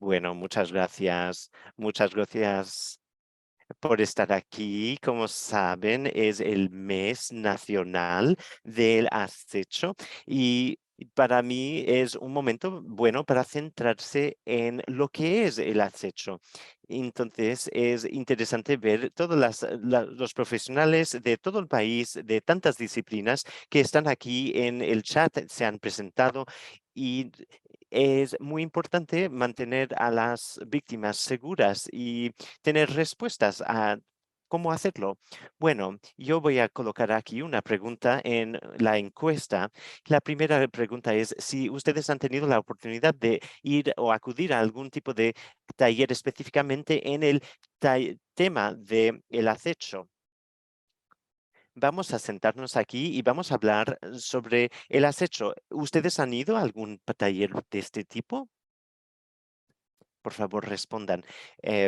Bueno, muchas gracias por estar aquí. Como saben, es el mes nacional del acecho y para mí es un momento bueno para centrarse en lo que es el acecho. Entonces es interesante ver todos los profesionales de todo el país, de tantas disciplinas que están aquí en el chat, se han presentado y es muy importante mantener a las víctimas seguras y tener respuestas a cómo hacerlo. Bueno, yo voy a colocar aquí una pregunta en la encuesta. La primera pregunta es si ustedes han tenido la oportunidad de ir o acudir a algún tipo de taller específicamente en el tema de el acecho. Vamos a sentarnos aquí y vamos a hablar sobre el acecho. ¿Ustedes han ido a algún taller de este tipo? Por favor, respondan.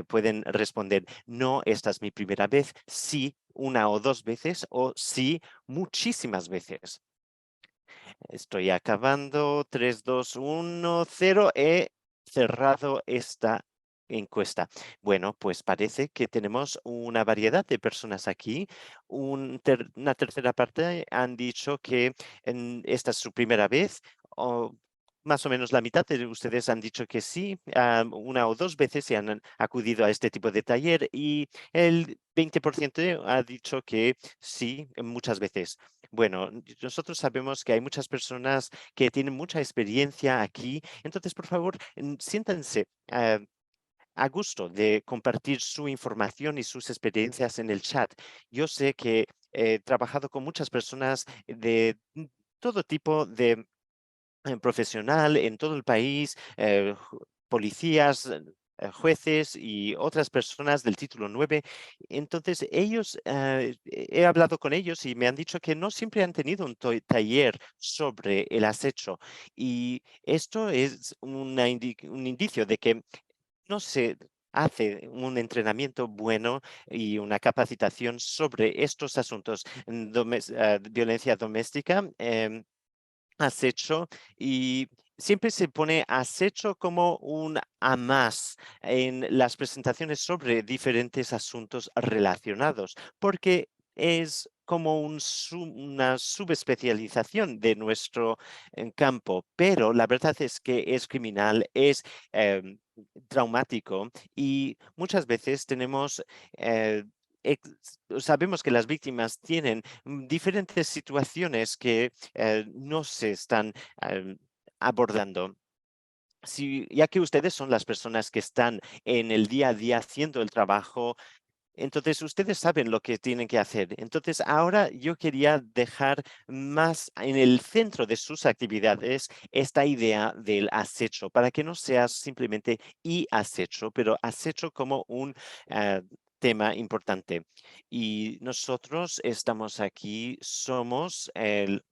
Pueden responder, no, esta es mi primera vez, sí, una o dos veces o sí, muchísimas veces. Estoy acabando. 3, 2, 1, 0. He cerrado esta encuesta. Bueno, pues parece que tenemos una variedad de personas aquí. Una tercera parte han dicho que esta es su primera vez. O más o menos la mitad de ustedes han dicho que sí, una o dos veces se han acudido a este tipo de taller y el 20% ha dicho que sí, muchas veces. Bueno, nosotros sabemos que hay muchas personas que tienen mucha experiencia aquí, entonces por favor, siéntanse a gusto de compartir su información y sus experiencias en el chat. Yo sé que he trabajado con muchas personas de todo tipo de profesional en todo el país, policías, jueces y otras personas del título 9. Entonces, ellos, he hablado con ellos y me han dicho que no siempre han tenido un taller sobre el acecho. Y esto es un indicio de que no se hace un entrenamiento bueno y una capacitación sobre estos asuntos. Violencia doméstica. Acecho y siempre se pone acecho como un a más en las presentaciones sobre diferentes asuntos relacionados, porque es como una subespecialización de nuestro campo, pero la verdad es que es criminal, es traumático y muchas veces tenemos eh, sabemos que las víctimas tienen diferentes situaciones que no se están abordando. Si, ya que ustedes son las personas que están en el día a día haciendo el trabajo, entonces ustedes saben lo que tienen que hacer. Entonces ahora yo quería dejar más en el centro de sus actividades esta idea del acecho, para que no sea simplemente y acecho, pero acecho como un tema importante. Y nosotros estamos aquí, somos el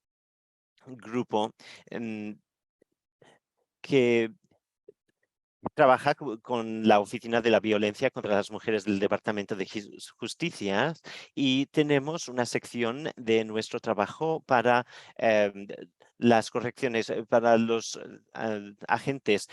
grupo em, que trabaja con la Oficina de la Violencia contra las Mujeres del Departamento de Justicia y tenemos una sección de nuestro trabajo para las correcciones, para los agentes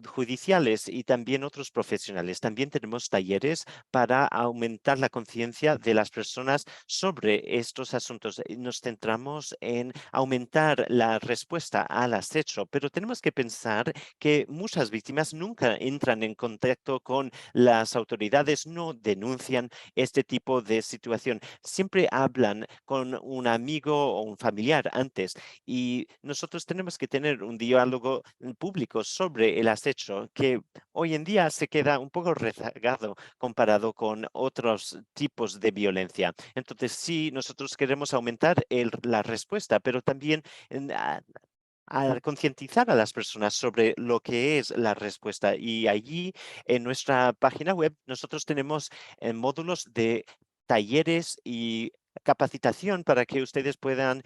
judiciales y también otros profesionales. También tenemos talleres para aumentar la conciencia de las personas sobre estos asuntos. Nos centramos en aumentar la respuesta al acecho, pero tenemos que pensar que muchas víctimas nunca entran en contacto con las autoridades, no denuncian este tipo de situación. Siempre hablan con un amigo o un familiar antes y nosotros tenemos que tener un diálogo público sobre el acecho que hoy en día se queda un poco rezagado comparado con otros tipos de violencia. Entonces, sí, nosotros queremos aumentar la respuesta, pero también a concientizar a las personas sobre lo que es la respuesta. Y allí en nuestra página web nosotros tenemos módulos de talleres y capacitación para que ustedes puedan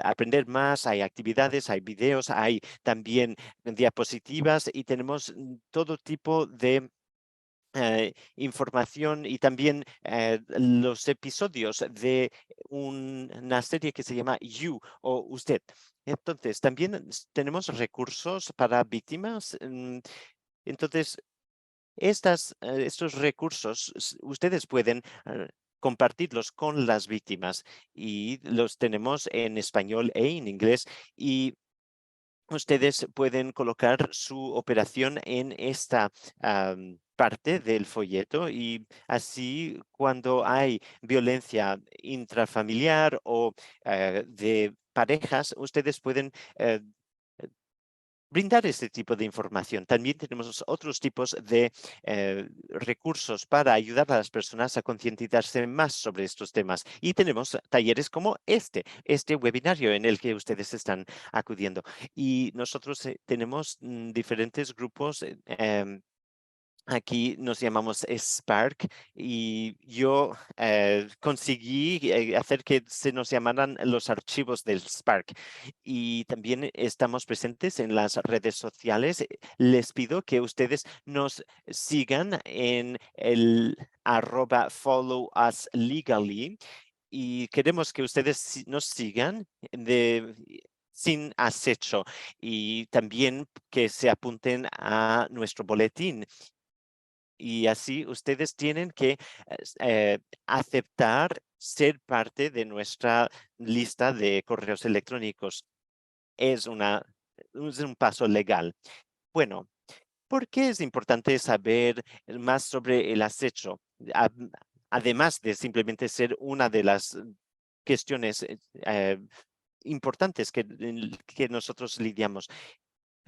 aprender más. Hay actividades, hay videos, hay también diapositivas y tenemos todo tipo de información y también los episodios de una serie que se llama You o Usted. Entonces, también tenemos recursos para víctimas. Entonces, estos recursos ustedes pueden compartirlos con las víctimas y los tenemos en español e en inglés y ustedes pueden colocar su operación en esta parte del folleto y así cuando hay violencia intrafamiliar o de parejas, ustedes pueden brindar este tipo de información. También tenemos otros tipos de recursos para ayudar a las personas a concientizarse más sobre estos temas. Y tenemos talleres como este webinario en el que ustedes están acudiendo. Y nosotros tenemos diferentes grupos. Aquí nos llamamos Spark y yo conseguí hacer que se nos llamaran los archivos del Spark y también estamos presentes en las redes sociales. Les pido que ustedes nos sigan en el @follow us legally y queremos que ustedes nos sigan sin acecho y también que se apunten a nuestro boletín y así ustedes tienen que aceptar ser parte de nuestra lista de correos electrónicos. Es es un paso legal. Bueno, ¿por qué es importante saber más sobre el acecho? A- Además de simplemente ser una de las cuestiones importantes que nosotros lidiamos.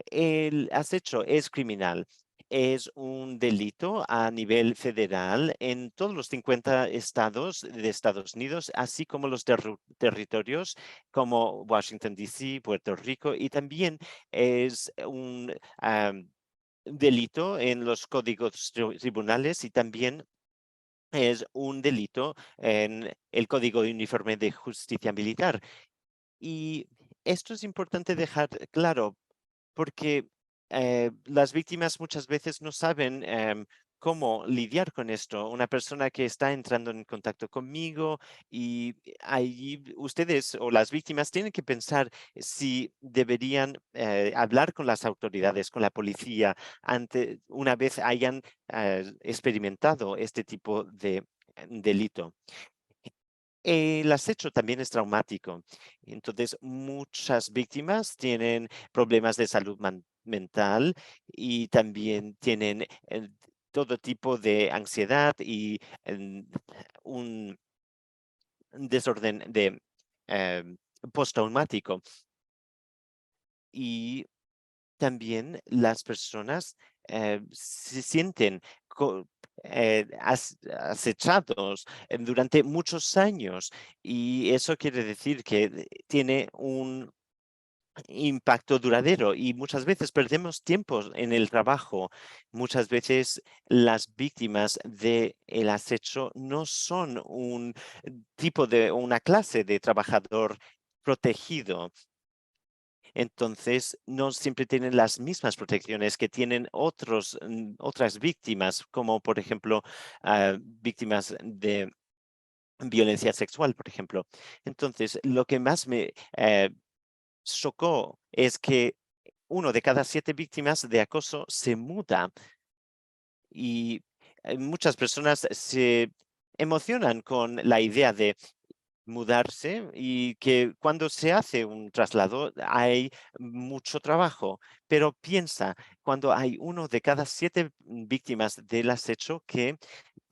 El acecho es criminal. Es un delito a nivel federal en todos los 50 estados de Estados Unidos, así como los territorios como Washington, D.C., Puerto Rico, y también es un delito en los códigos tribunales y también es un delito en el Código Uniforme de Justicia Militar. Y esto es importante dejar claro porque las víctimas muchas veces no saben cómo lidiar con esto. Una persona que está entrando en contacto conmigo y ahí ustedes o las víctimas tienen que pensar si deberían hablar con las autoridades, con la policía, una vez hayan experimentado este tipo de delito. El acecho también es traumático. Entonces, muchas víctimas tienen problemas de salud mental y también tienen todo tipo de ansiedad y un desorden de eh, postraumático. Y también las personas se sienten acechados durante muchos años y eso quiere decir que tiene un impacto duradero y muchas veces perdemos tiempo en el trabajo. Muchas veces las víctimas del acecho no son un tipo de una clase de trabajador protegido. Entonces, no siempre tienen las mismas protecciones que tienen otras víctimas, como por ejemplo, víctimas de violencia sexual, por ejemplo. Entonces, lo que más me chocó es que uno de cada 7 víctimas de acoso se muda y muchas personas se emocionan con la idea de mudarse y que cuando se hace un traslado hay mucho trabajo, pero piensa, cuando hay uno de cada 7 víctimas del acecho que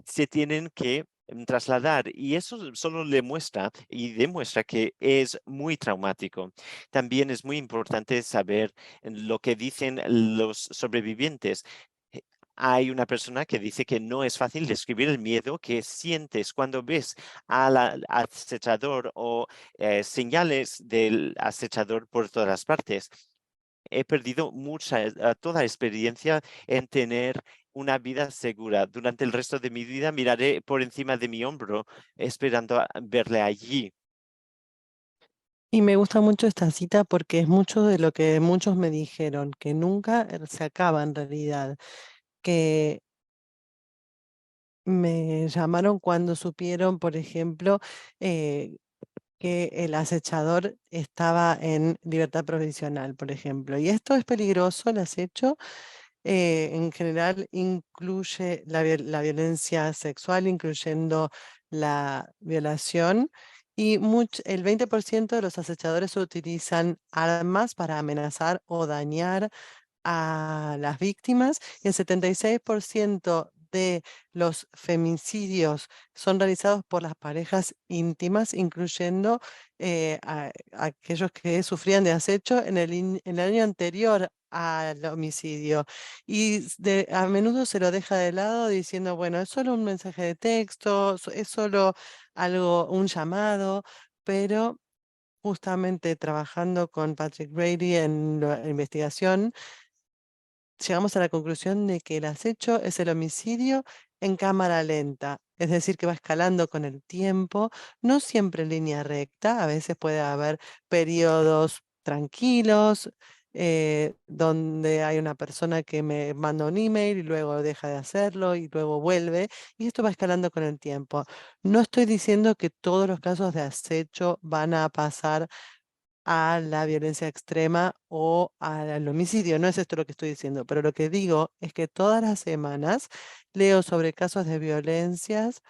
se tienen que trasladar y eso solo le muestra y demuestra que es muy traumático. También es muy importante saber lo que dicen los sobrevivientes. Eh, Hay una persona que dice que no es fácil describir el miedo que sientes cuando ves al acechador o señales del acechador por todas las partes. He perdido toda experiencia en tener una vida segura. Durante el resto de mi vida miraré por encima de mi hombro esperando a verle allí. Y me gusta mucho esta cita porque es mucho de lo que muchos me dijeron, que nunca se acaba en realidad, que me llamaron cuando supieron, por ejemplo, eh, que el acechador estaba en libertad provisional, por ejemplo. Y esto es peligroso, el acecho, en general incluye la violencia sexual, incluyendo la violación. Y el 20% de los acechadores utilizan armas para amenazar o dañar a las víctimas, y el 76% de los femicidios son realizados por las parejas íntimas, incluyendo a aquellos que sufrían de acecho en el año anterior al homicidio. Y a menudo se lo deja de lado diciendo, bueno, es solo un mensaje de texto, es solo algo, un llamado, pero justamente trabajando con Patrick Brady en la investigación, llegamos a la conclusión de que el acecho es el homicidio en cámara lenta, es decir, que va escalando con el tiempo, no siempre en línea recta, a veces puede haber periodos tranquilos, donde hay una persona que me manda un email y luego deja de hacerlo y luego vuelve, y esto va escalando con el tiempo. No estoy diciendo que todos los casos de acecho van a pasar a la violencia extrema o al homicidio. No es esto lo que estoy diciendo, pero lo que digo es que todas las semanas leo sobre casos de violencias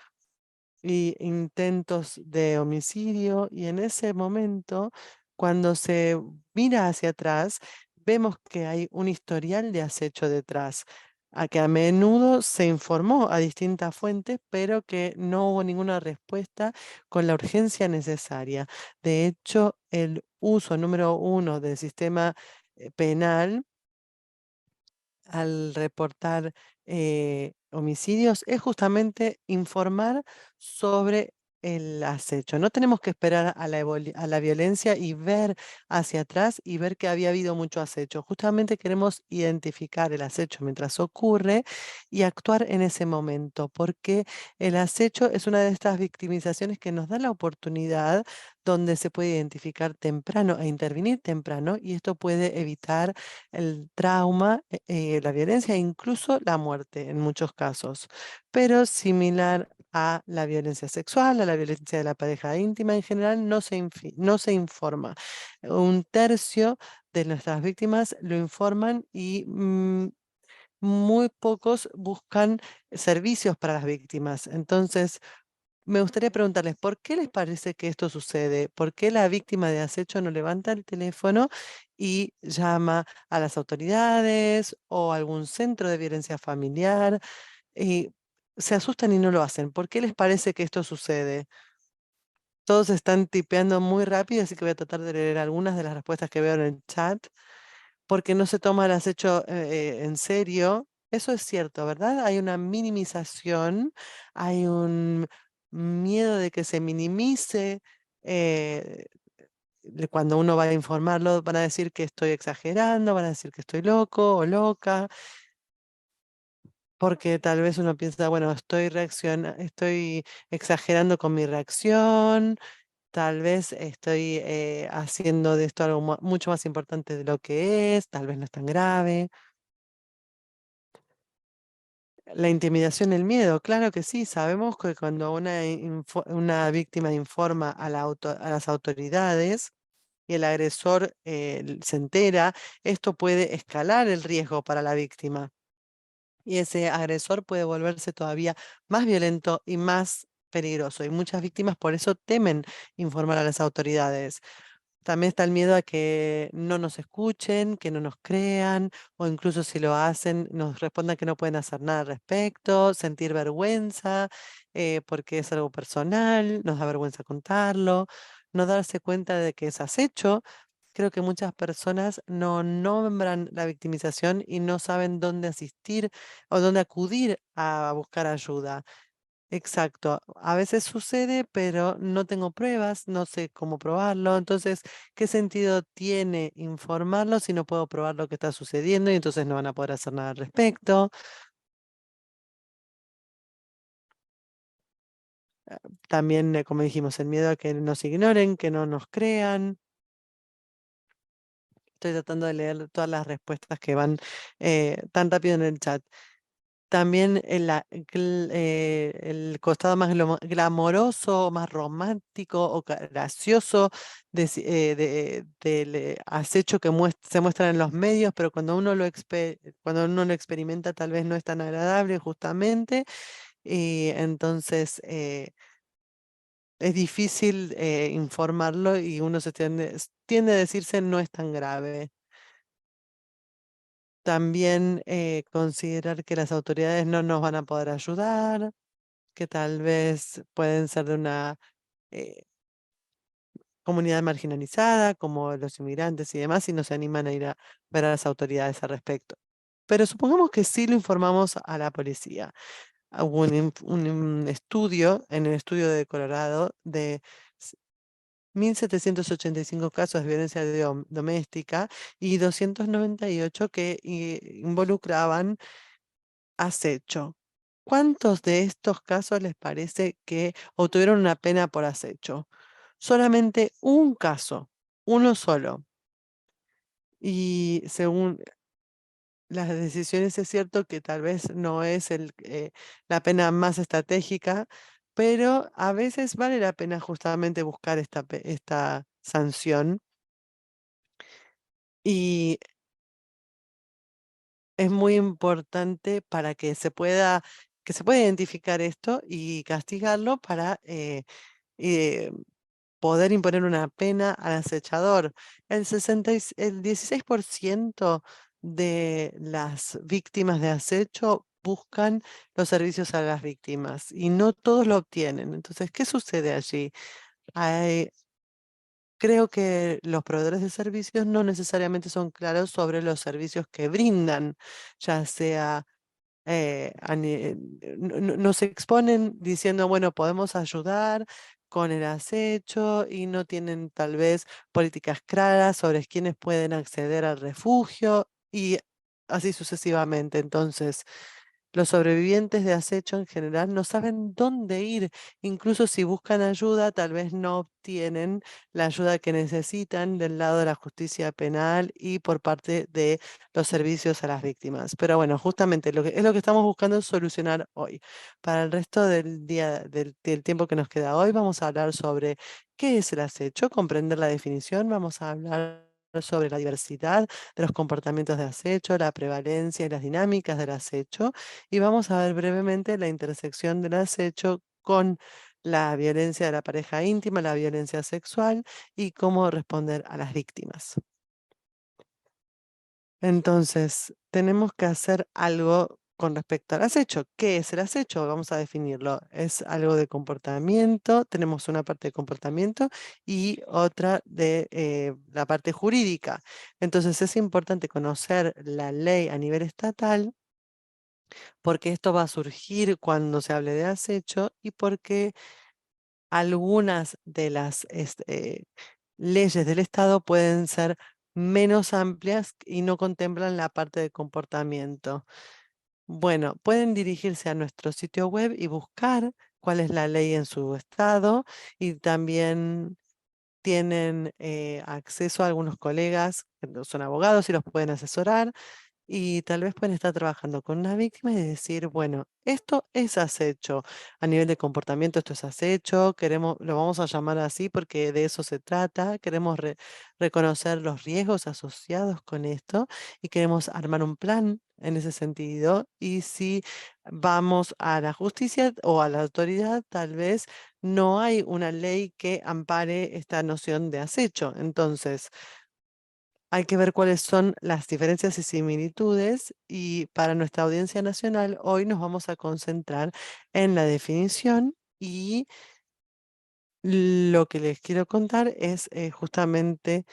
y intentos de homicidio, y en ese momento, cuando se mira hacia atrás, vemos que hay un historial de acecho detrás, a que a menudo se informó a distintas fuentes, pero que no hubo ninguna respuesta con la urgencia necesaria. De hecho, el uso número uno del sistema penal al reportar homicidios es justamente informar sobre el acecho. No tenemos que esperar a la violencia y ver hacia atrás y ver que había habido mucho acecho. Justamente queremos identificar el acecho mientras ocurre y actuar en ese momento, porque el acecho es una de estas victimizaciones que nos da la oportunidad donde se puede identificar temprano e intervenir temprano, y esto puede evitar el trauma, la violencia e incluso la muerte en muchos casos. Pero similar a la violencia sexual, a la violencia de la pareja íntima, en general no se informa. Un tercio de nuestras víctimas lo informan, y muy pocos buscan servicios para las víctimas. Entonces, me gustaría preguntarles, ¿por qué les parece que esto sucede? ¿Por qué la víctima de acecho no levanta el teléfono y llama a las autoridades o a algún centro de violencia familiar? Y se asustan y no lo hacen. ¿Por qué les parece que esto sucede? Todos están tipeando muy rápido, así que voy a tratar de leer algunas de las respuestas que veo en el chat. Porque no se toma el acecho en serio. Eso es cierto, ¿verdad? Hay una minimización, hay un miedo de que se minimice. eh, Cuando uno va a informarlo, van a decir que estoy exagerando, van a decir que estoy loco o loca, porque tal vez uno piensa, bueno, estoy exagerando con mi reacción, tal vez estoy haciendo de esto algo mucho más importante de lo que es, tal vez no es tan grave. La intimidación, el miedo, claro que sí. Sabemos que cuando una víctima informa a las autoridades y el agresor se entera, esto puede escalar el riesgo para la víctima. Y ese agresor puede volverse todavía más violento y más peligroso. Y muchas víctimas por eso temen informar a las autoridades. También está el miedo a que no nos escuchen, que no nos crean, o incluso si lo hacen, nos respondan que no pueden hacer nada al respecto, sentir vergüenza, porque es algo personal, nos da vergüenza contarlo, no darse cuenta de que es acecho. Creo que muchas personas no nombran la victimización y no saben dónde asistir o dónde acudir a buscar ayuda. Exacto. A veces sucede, pero no tengo pruebas, no sé cómo probarlo. Entonces, ¿qué sentido tiene informarlo si no puedo probar lo que está sucediendo y entonces no van a poder hacer nada al respecto? También, como dijimos, el miedo a que nos ignoren, que no nos crean. Estoy tratando de leer todas las respuestas que van tan rápido en el chat. También el costado más glamoroso, más romántico o gracioso del acecho que se muestra en los medios, pero cuando cuando uno lo experimenta tal vez no es tan agradable justamente, y entonces es difícil informarlo y uno tiende a decirse no es tan grave. También considerar que las autoridades no nos van a poder ayudar, que tal vez pueden ser de una eh, comunidad marginalizada, como los inmigrantes y demás, y no se animan a ir a ver a las autoridades al respecto. Pero supongamos que sí lo informamos a la policía. Hubo un estudio, en el estudio de Colorado, de 1.785 casos de violencia doméstica y 298 que involucraban acecho. ¿Cuántos de estos casos les parece que obtuvieron una pena por acecho? Solamente un caso, uno solo. Y según las decisiones es cierto que tal vez no es la pena más estratégica, pero a veces vale la pena justamente buscar esta sanción. Y es muy importante para que se pueda identificar esto y castigarlo para eh, poder imponer una pena al acechador. El 16% de las víctimas de acecho buscan los servicios a las víctimas y no todos lo obtienen. Entonces, ¿qué sucede allí? Hay- Creo que los proveedores de servicios no necesariamente son claros sobre los servicios que brindan, ya sea no se exponen diciendo, bueno, podemos ayudar con el acecho y no tienen tal vez políticas claras sobre quiénes pueden acceder al refugio y así sucesivamente. Entonces, los sobrevivientes de acecho en general no saben dónde ir. Incluso si buscan ayuda, tal vez no obtienen la ayuda que necesitan del lado de la justicia penal y por parte de los servicios a las víctimas. Pero bueno, justamente es lo que estamos buscando solucionar hoy. Para el resto del día, del tiempo que nos queda hoy, vamos a hablar sobre qué es el acecho, comprender la definición, vamos a hablar sobre la diversidad de los comportamientos de acecho, la prevalencia y las dinámicas del acecho, y vamos a ver brevemente la intersección del acecho con la violencia de la pareja íntima, la violencia sexual y cómo responder a las víctimas. Entonces, tenemos que hacer algo con respecto al acecho. ¿Qué es el acecho? Vamos a definirlo. Es algo de comportamiento. Tenemos una parte de comportamiento y otra de la parte jurídica. Entonces, es importante conocer la ley a nivel estatal porque esto va a surgir cuando se hable de acecho y porque algunas de las leyes del Estado pueden ser menos amplias y no contemplan la parte de comportamiento. Bueno, pueden dirigirse a nuestro sitio web y buscar cuál es la ley en su estado y también tienen acceso a algunos colegas que no son abogados y los pueden asesorar y tal vez pueden estar trabajando con una víctima y decir, bueno, esto es acecho. A nivel de comportamiento, esto es acecho. Lo vamos a llamar así porque de eso se trata. Queremos reconocer los riesgos asociados con esto y queremos armar un plan en ese sentido. Y si vamos a la justicia o a la autoridad, tal vez no hay una ley que ampare esta noción de acecho. Entonces, hay que ver cuáles son las diferencias y similitudes y para nuestra audiencia nacional hoy nos vamos a concentrar en la definición y lo que les quiero contar es justamente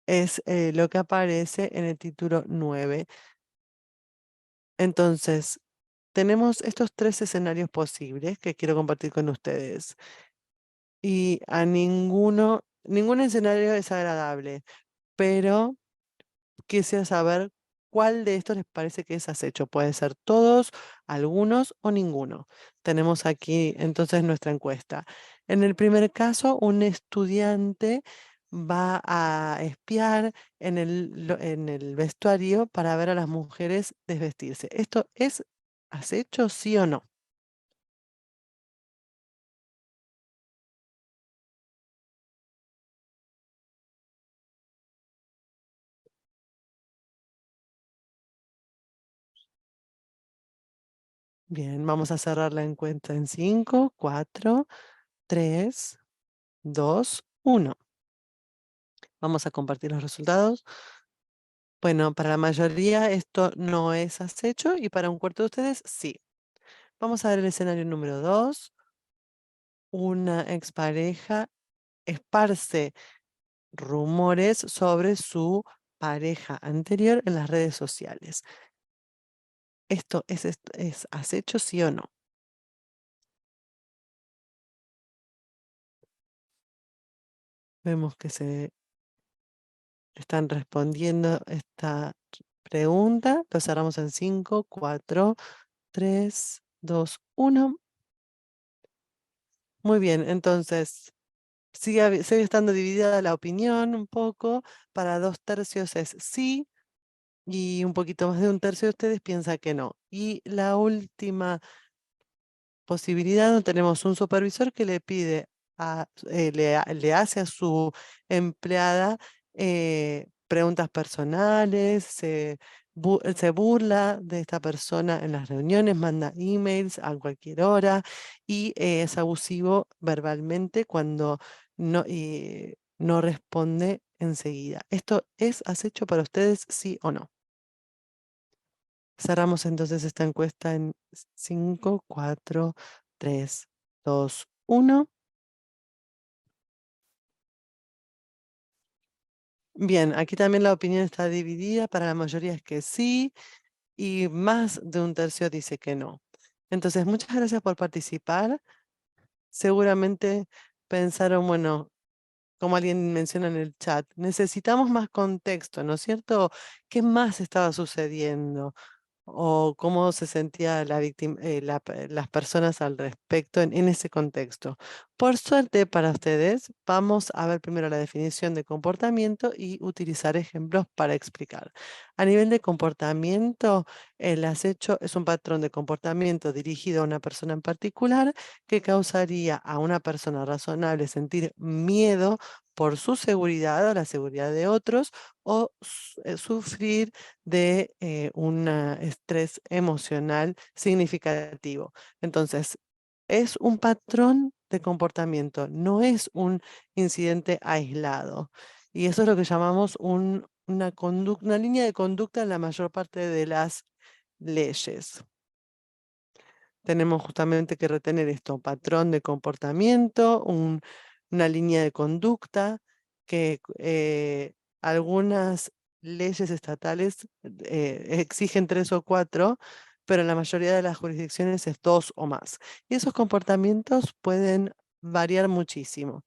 lo que aparece en el título 9. Entonces, tenemos estos tres escenarios posibles que quiero compartir con ustedes y a ningún escenario es agradable, pero quisiera saber cuál de estos les parece que es acecho. Puede ser todos, algunos o ninguno. Tenemos aquí entonces nuestra encuesta. En el primer caso, un estudiante va a espiar en el vestuario para ver a las mujeres desvestirse. ¿Esto es acecho, sí o no? Bien, vamos a cerrar la encuesta en 5, 4, 3, 2, 1. Vamos a compartir los resultados. Bueno, para la mayoría esto no es acecho y para un cuarto de ustedes sí. Vamos a ver el escenario número 2. Una expareja esparce rumores sobre su pareja anterior en las redes sociales. ¿Es acecho, sí o no? Vemos que se están respondiendo esta pregunta. Lo cerramos en 5, 4, 3, 2, 1. Muy bien, entonces sigue estando dividida la opinión un poco. Para 2/3 es sí y un poquito más de 1/3 de ustedes piensa que no. Y la última posibilidad, no tenemos un supervisor que le pide, le hace a su empleada preguntas personales, se burla de esta persona en las reuniones, manda emails a cualquier hora y es abusivo verbalmente cuando no responde enseguida. ¿Esto es acecho para ustedes, sí o no? Cerramos entonces esta encuesta en 5, 4, 3, 2, 1. Bien, aquí también la opinión está dividida. Para la mayoría es que sí y más de 1/3 dice que no. Entonces, muchas gracias por participar. Seguramente pensaron, bueno, como alguien menciona en el chat, necesitamos más contexto, ¿no es cierto? ¿Qué más estaba sucediendo? O cómo se sentía las personas al respecto en ese contexto. Por suerte para ustedes, vamos a ver primero la definición de comportamiento y utilizar ejemplos para explicar. A nivel de comportamiento, el acecho es un patrón de comportamiento dirigido a una persona en particular que causaría a una persona razonable sentir miedo por su seguridad o la seguridad de otros o sufrir de un estrés emocional significativo. Entonces, es un patrón de comportamiento, no es un incidente aislado. Y eso es lo que llamamos una línea de conducta en la mayor parte de las leyes. Tenemos justamente que retener esto, patrón de comportamiento, una línea de conducta que algunas leyes estatales exigen 3 o 4, pero en la mayoría de las jurisdicciones es 2 o más. Y esos comportamientos pueden variar muchísimo.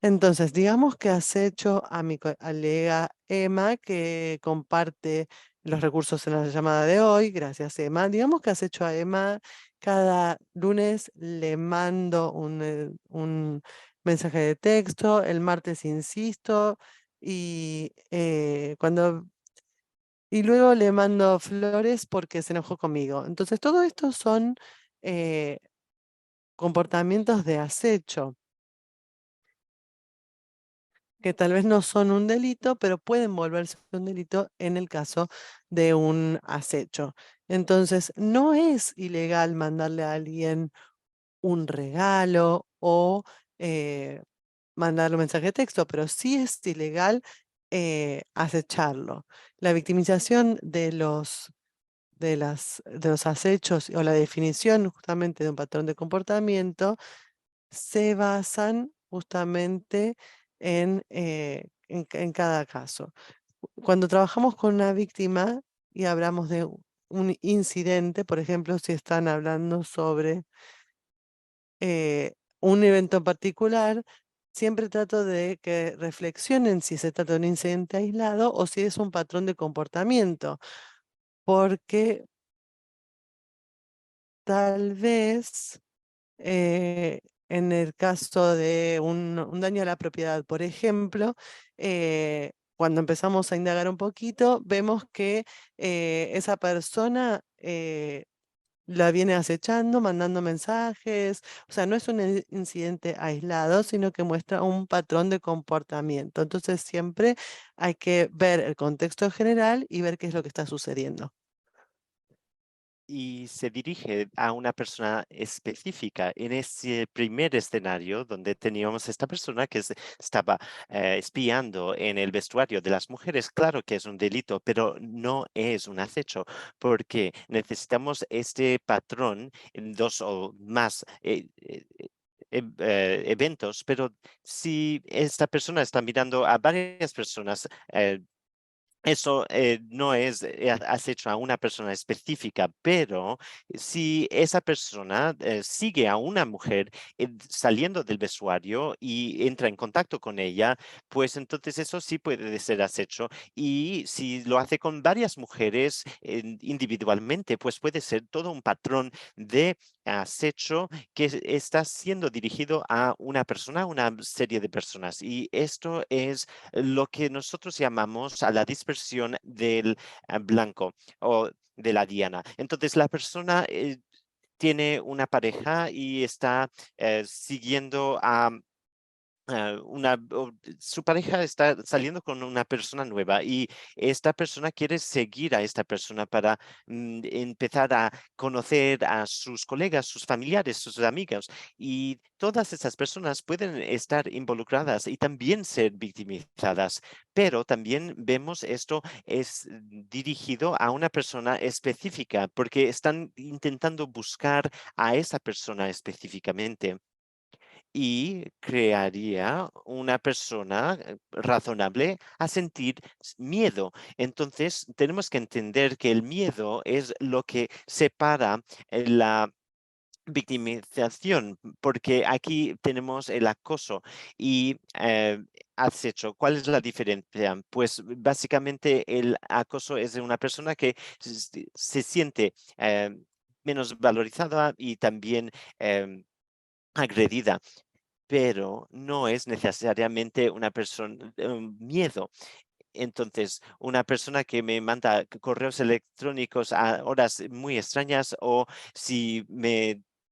Entonces, digamos que has hecho a mi colega Emma, que comparte los recursos en la llamada de hoy. Gracias, Emma. Digamos que has hecho a Emma, cada lunes le mando un mensaje de texto, el martes insisto, y luego le mando flores porque se enojó conmigo. Entonces, todo esto son eh, comportamientos de acecho, que tal vez no son un delito, pero pueden volverse un delito en el caso de un acecho. Entonces, no es ilegal mandarle a alguien un regalo o eh, mandarle un mensaje de texto, pero sí es ilegal acecharlo. La victimización de los acechos o la definición justamente de un patrón de comportamiento se basan justamente en cada caso. Cuando trabajamos con una víctima y hablamos de un incidente, por ejemplo, si están hablando sobre un evento en particular, siempre trato de que reflexionen si se trata de un incidente aislado o si es un patrón de comportamiento, porque tal vez en el caso de un daño a la propiedad, por ejemplo, cuando empezamos a indagar un poquito, vemos que esa persona la viene acechando, mandando mensajes. O sea, no es un incidente aislado, sino que muestra un patrón de comportamiento. Entonces, siempre hay que ver el contexto general y ver qué es lo que está sucediendo. Y se dirige a una persona específica. En ese primer escenario donde teníamos esta persona que estaba espiando en el vestuario de las mujeres, claro que es un delito, pero no es un acecho, porque necesitamos este patrón en dos o más eventos, pero si esta persona está mirando a varias personas, eso no es, has hecho a una persona específica, pero si esa persona sigue a una mujer saliendo del vestuario y entra en contacto con ella, pues entonces eso sí puede ser acecho. Y si lo hace con varias mujeres individualmente, pues puede ser todo un patrón de acecho que está siendo dirigido a una serie de personas. Y esto es lo que nosotros llamamos a la dispersión del blanco o de la diana. Entonces, la persona tiene una pareja y está siguiendo a su pareja está saliendo con una persona nueva y esta persona quiere seguir a esta persona para empezar a conocer a sus colegas, sus familiares, sus amigos, y todas esas personas pueden estar involucradas y también ser victimizadas, pero también vemos esto es dirigido a una persona específica porque están intentando buscar a esa persona específicamente y crearía una persona razonable a sentir miedo. Entonces, tenemos que entender que el miedo es lo que separa la victimización, porque aquí tenemos el acoso y acecho. ¿Cuál es la diferencia? Pues básicamente el acoso es de una persona que se siente menos valorizada y también agredida, pero no es necesariamente una persona, un miedo. Entonces, una persona que me manda correos electrónicos a horas muy extrañas o si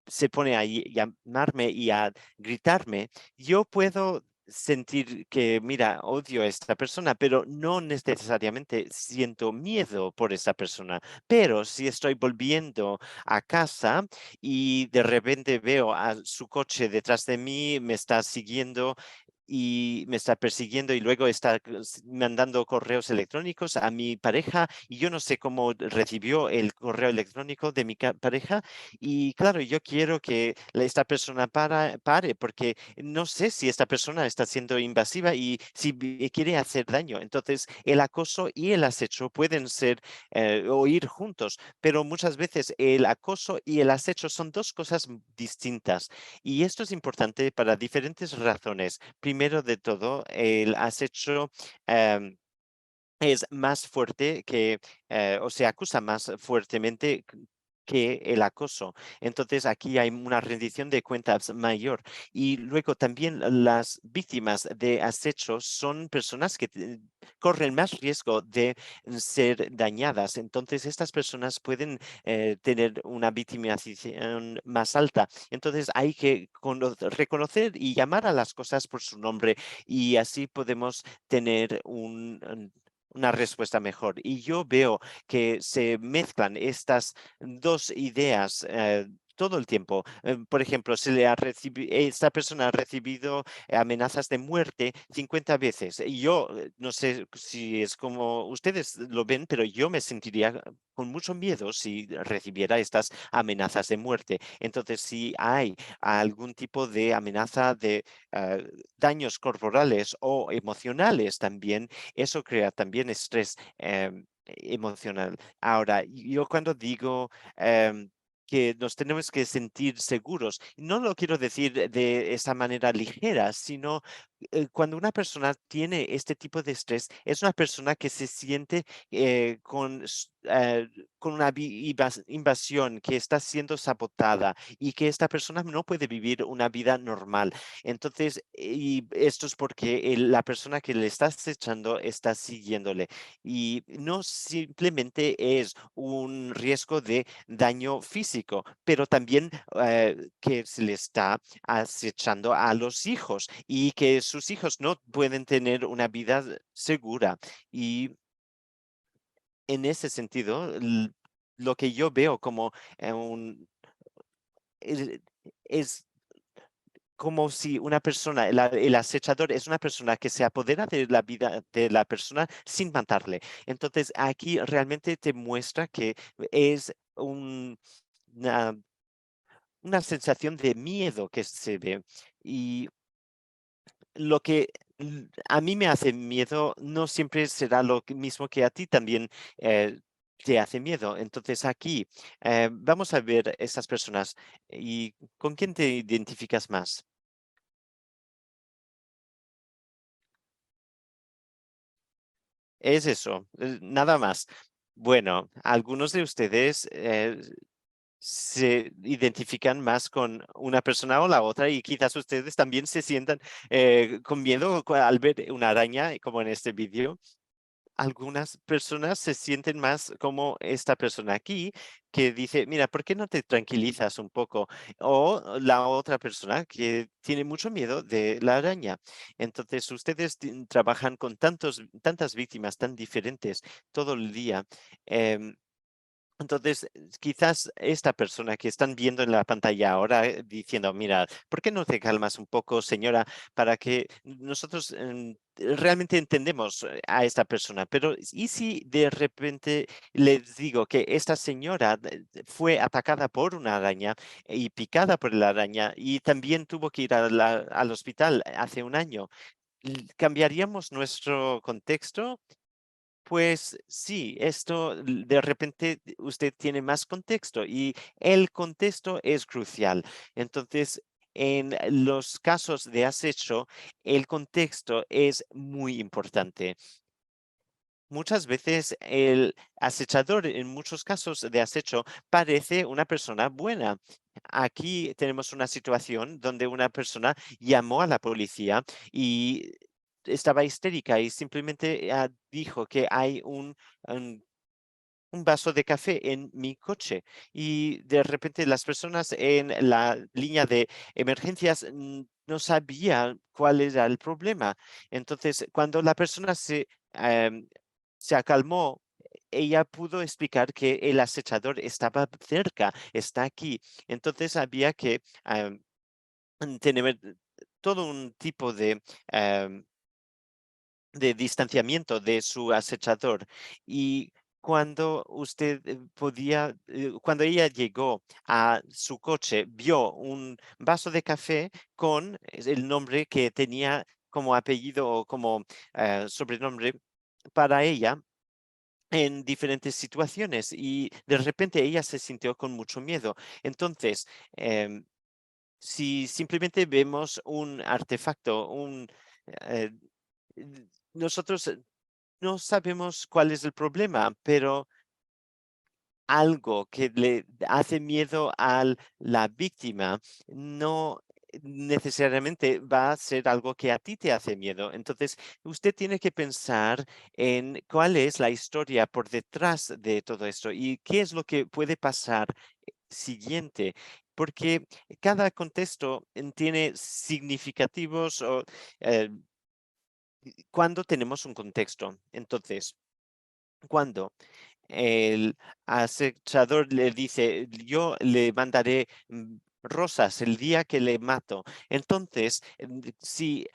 se pone a llamarme y a gritarme, yo puedo sentir que, mira, odio a esta persona, pero no necesariamente siento miedo por esa persona. Pero si estoy volviendo a casa y de repente veo a su coche detrás de mí, me está siguiendo y me está persiguiendo y luego está mandando correos electrónicos a mi pareja y yo no sé cómo recibió el correo electrónico de mi pareja y claro, yo quiero que esta persona pare porque no sé si esta persona está siendo invasiva y si quiere hacer daño. Entonces, el acoso y el acecho pueden ser o ir juntos, pero muchas veces el acoso y el acecho son dos cosas distintas y esto es importante para diferentes razones. Primero de todo, el acecho em, es más fuerte o se acusa más fuertemente que el acoso. Entonces aquí hay una rendición de cuentas mayor. Y luego también las víctimas de acecho son personas que corren más riesgo de ser dañadas. Entonces estas personas pueden tener una victimización más alta. Entonces hay que reconocer y llamar a las cosas por su nombre y así podemos tener una respuesta mejor. Y yo veo que se mezclan estas dos ideas. Todo el tiempo. Por ejemplo, esta persona ha recibido amenazas de muerte 50 veces. Y yo no sé si es como ustedes lo ven, pero yo me sentiría con mucho miedo si recibiera estas amenazas de muerte. Entonces, si hay algún tipo de amenaza de daños corporales o emocionales también, eso crea también estrés emocional. Ahora, yo cuando digo que nos tenemos que sentir seguros, no lo quiero decir de esa manera ligera, sino cuando una persona tiene este tipo de estrés, es una persona que se siente con una invasión, que está siendo sabotada y que esta persona no puede vivir una vida normal. Entonces, y esto es porque la persona que le está acechando está siguiéndole y no simplemente es un riesgo de daño físico, pero también que se le está acechando a los hijos y que sus hijos no pueden tener una vida segura. Y en ese sentido, lo que yo veo como es, es como si una persona, el acechador es una persona que se apodera de la vida de la persona sin matarle. Entonces, aquí realmente te muestra que es una, una sensación de miedo que se ve. Y lo que a mí me hace miedo no siempre será mismo que a ti también te hace miedo. Entonces aquí vamos a ver estas personas y ¿con quién te identificas más? Es eso, nada más. Bueno, algunos de ustedes se identifican más con una persona o la otra y quizás ustedes también se sientan con miedo al ver una araña, como en este vídeo. Algunas personas se sienten más como esta persona aquí que dice, mira, ¿por qué no te tranquilizas un poco? O la otra persona que tiene mucho miedo de la araña. Entonces, ustedes trabajan con tantas víctimas tan diferentes todo el día. em, entonces, quizás esta persona que están viendo en la pantalla ahora diciendo, mira, ¿por qué no te calmas un poco, señora, para que nosotros realmente entendemos a esta persona? Pero, ¿y si de repente les digo que esta señora fue atacada por una araña y picada por la araña y también tuvo que ir al hospital hace un año? ¿Cambiaríamos nuestro contexto? Pues sí, esto de repente usted tiene más contexto y el contexto es crucial. Entonces, en los casos de acecho, el contexto es muy importante. Muchas veces el acechador, en muchos casos de acecho, parece una persona buena. Aquí tenemos una situación donde una persona llamó a la policía y estaba histérica y simplemente dijo que hay un un vaso de café en mi coche y de repente las personas en la línea de emergencias no sabían cuál era el problema. Entonces, cuando la persona se acalmó, ella pudo explicar que el acechador estaba cerca, está aquí. Entonces, había que tener todo un tipo de distanciamiento de su acechador. Y cuando usted cuando ella llegó a su coche, vio un vaso de café con el nombre que tenía como apellido o como sobrenombre para ella en diferentes situaciones y de repente ella se sintió con mucho miedo. Entonces, em, si simplemente vemos un artefacto, eh, nosotros no sabemos cuál es el problema, pero algo que le hace miedo a la víctima no necesariamente va a ser algo que a ti te hace miedo. Entonces, usted tiene que pensar en cuál es la historia por detrás de todo esto y qué es lo que puede pasar siguiente, porque cada contexto tiene significativos o eh, cuando tenemos un contexto. Entonces, cuando el acechador le dice, yo le mandaré rosas el día que le mato. Entonces, si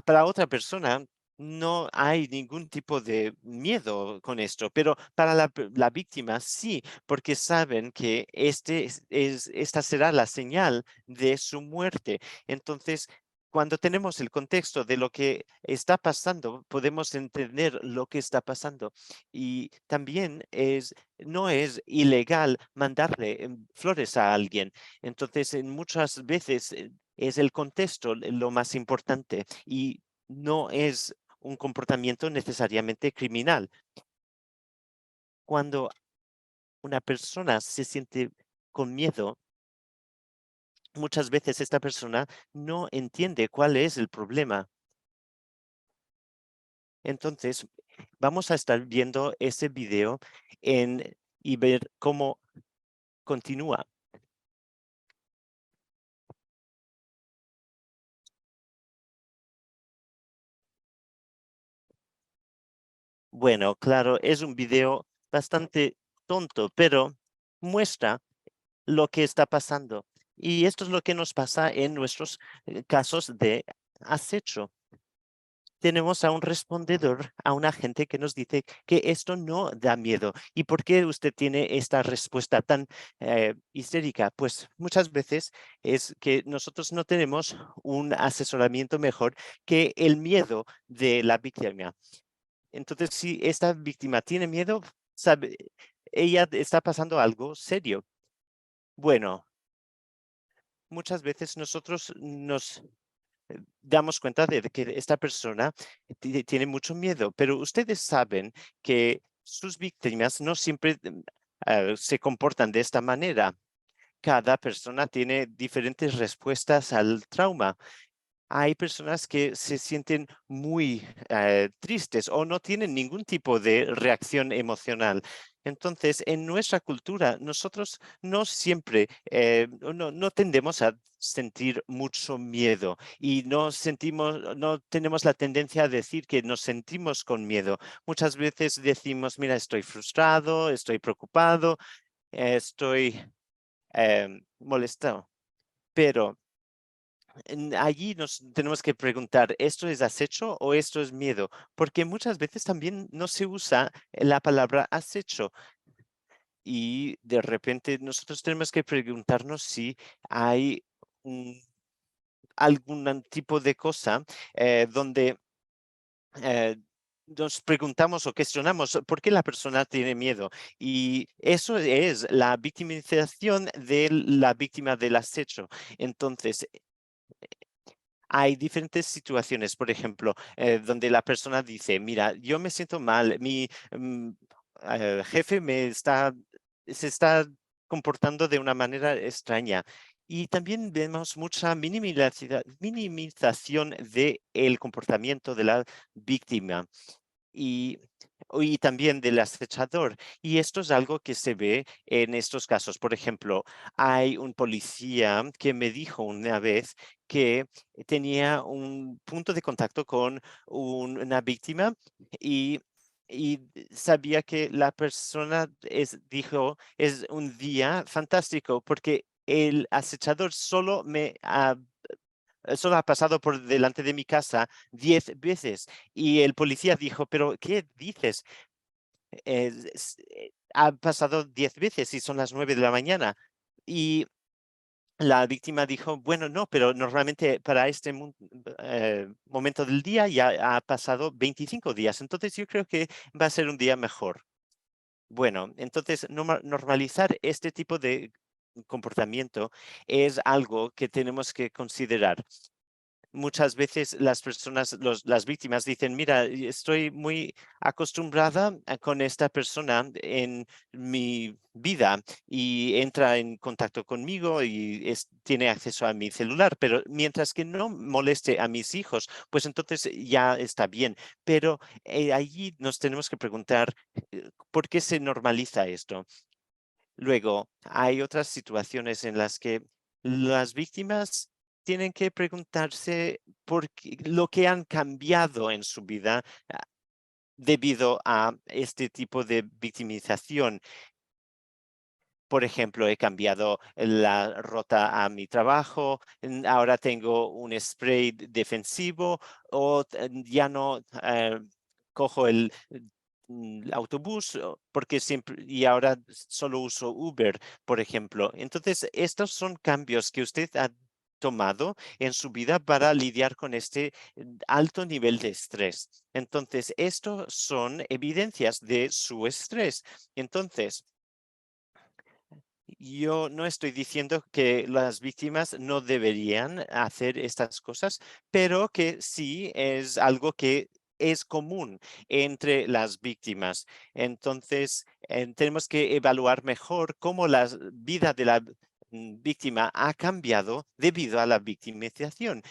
para otra persona no hay ningún tipo de miedo con esto, pero para la víctima sí, porque saben que esta será la señal de su muerte. Entonces, cuando tenemos el contexto de lo que está pasando, podemos entender lo que está pasando. Y también no es ilegal mandarle flores a alguien. Entonces, en muchas veces Es el contexto lo más importante y no es un comportamiento necesariamente criminal. Cuando una persona se siente con miedo, muchas veces esta persona no entiende cuál es el problema. Entonces, vamos a estar viendo ese video y ver cómo continúa. Bueno, claro, es un video bastante tonto, pero muestra lo que está pasando. Y esto es lo que nos pasa en nuestros casos de acecho. Tenemos a un respondedor, a un agente que nos dice que esto no da miedo. ¿Y por qué usted tiene esta respuesta tan histérica? Pues muchas veces es que nosotros no tenemos un asesoramiento mejor que el miedo de la víctima. Entonces, si esta víctima tiene miedo, sabe, ella está pasando algo serio. Bueno, muchas veces nosotros nos damos cuenta de que esta persona tiene mucho miedo, pero ustedes saben que sus víctimas no siempre se comportan de esta manera. Cada persona tiene diferentes respuestas al trauma. Hay personas que se sienten muy tristes o no tienen ningún tipo de reacción emocional. Entonces, en nuestra cultura, nosotros no siempre, no tendemos a sentir mucho miedo y no tenemos la tendencia a decir que nos sentimos con miedo. Muchas veces decimos, mira, estoy frustrado, estoy preocupado, estoy molestado. Pero allí nos tenemos que preguntar, ¿esto es acecho o esto es miedo? Porque muchas veces también no se usa la palabra acecho y de repente nosotros tenemos que preguntarnos si hay algún tipo de cosa donde eh, nos preguntamos o cuestionamos por qué la persona tiene miedo. Y eso es la victimización de la víctima del acecho. Entonces, hay diferentes situaciones, por ejemplo, donde la persona dice, mira, yo me siento mal, mi jefe se está comportando de una manera extraña. Y también vemos mucha minimización del comportamiento de la víctima y, y también del acechador. Y esto es algo que se ve en estos casos. Por ejemplo, hay un policía que me dijo una vez que tenía un punto de contacto con una víctima y, y sabía que la persona dijo, es un día fantástico porque el acechador solo ha pasado por delante de mi casa 10 veces. Y el policía dijo, pero ¿qué dices? Ha pasado 10 veces y son las 9 de la mañana. Y la víctima dijo, bueno, no, pero normalmente para este momento del día ya ha pasado 25 días. Entonces yo creo que va a ser un día mejor. Bueno, entonces normalizar este tipo de comportamiento es algo que tenemos que considerar. Muchas veces las personas, las víctimas dicen, mira, estoy muy acostumbrada con esta persona en mi vida y entra en contacto conmigo y tiene acceso a mi celular, pero mientras que no moleste a mis hijos, pues entonces ya está bien. Pero allí nos tenemos que preguntar, ¿por qué se normaliza esto? Luego, hay otras situaciones en las que las víctimas tienen que preguntarse lo que han cambiado en su vida debido a este tipo de victimización. Por ejemplo, he cambiado la ruta a mi trabajo, ahora tengo un spray defensivo o ya no cojo el autobús porque siempre y ahora solo uso Uber, por ejemplo. Entonces, estos son cambios que usted ha tomado en su vida para lidiar con este alto nivel de estrés. Entonces, estos son evidencias de su estrés. Entonces, yo no estoy diciendo que las víctimas no deberían hacer estas cosas, pero que sí es algo que es común entre las víctimas. Entonces, tenemos que evaluar mejor cómo la vida de la víctima ha cambiado debido a la victimización.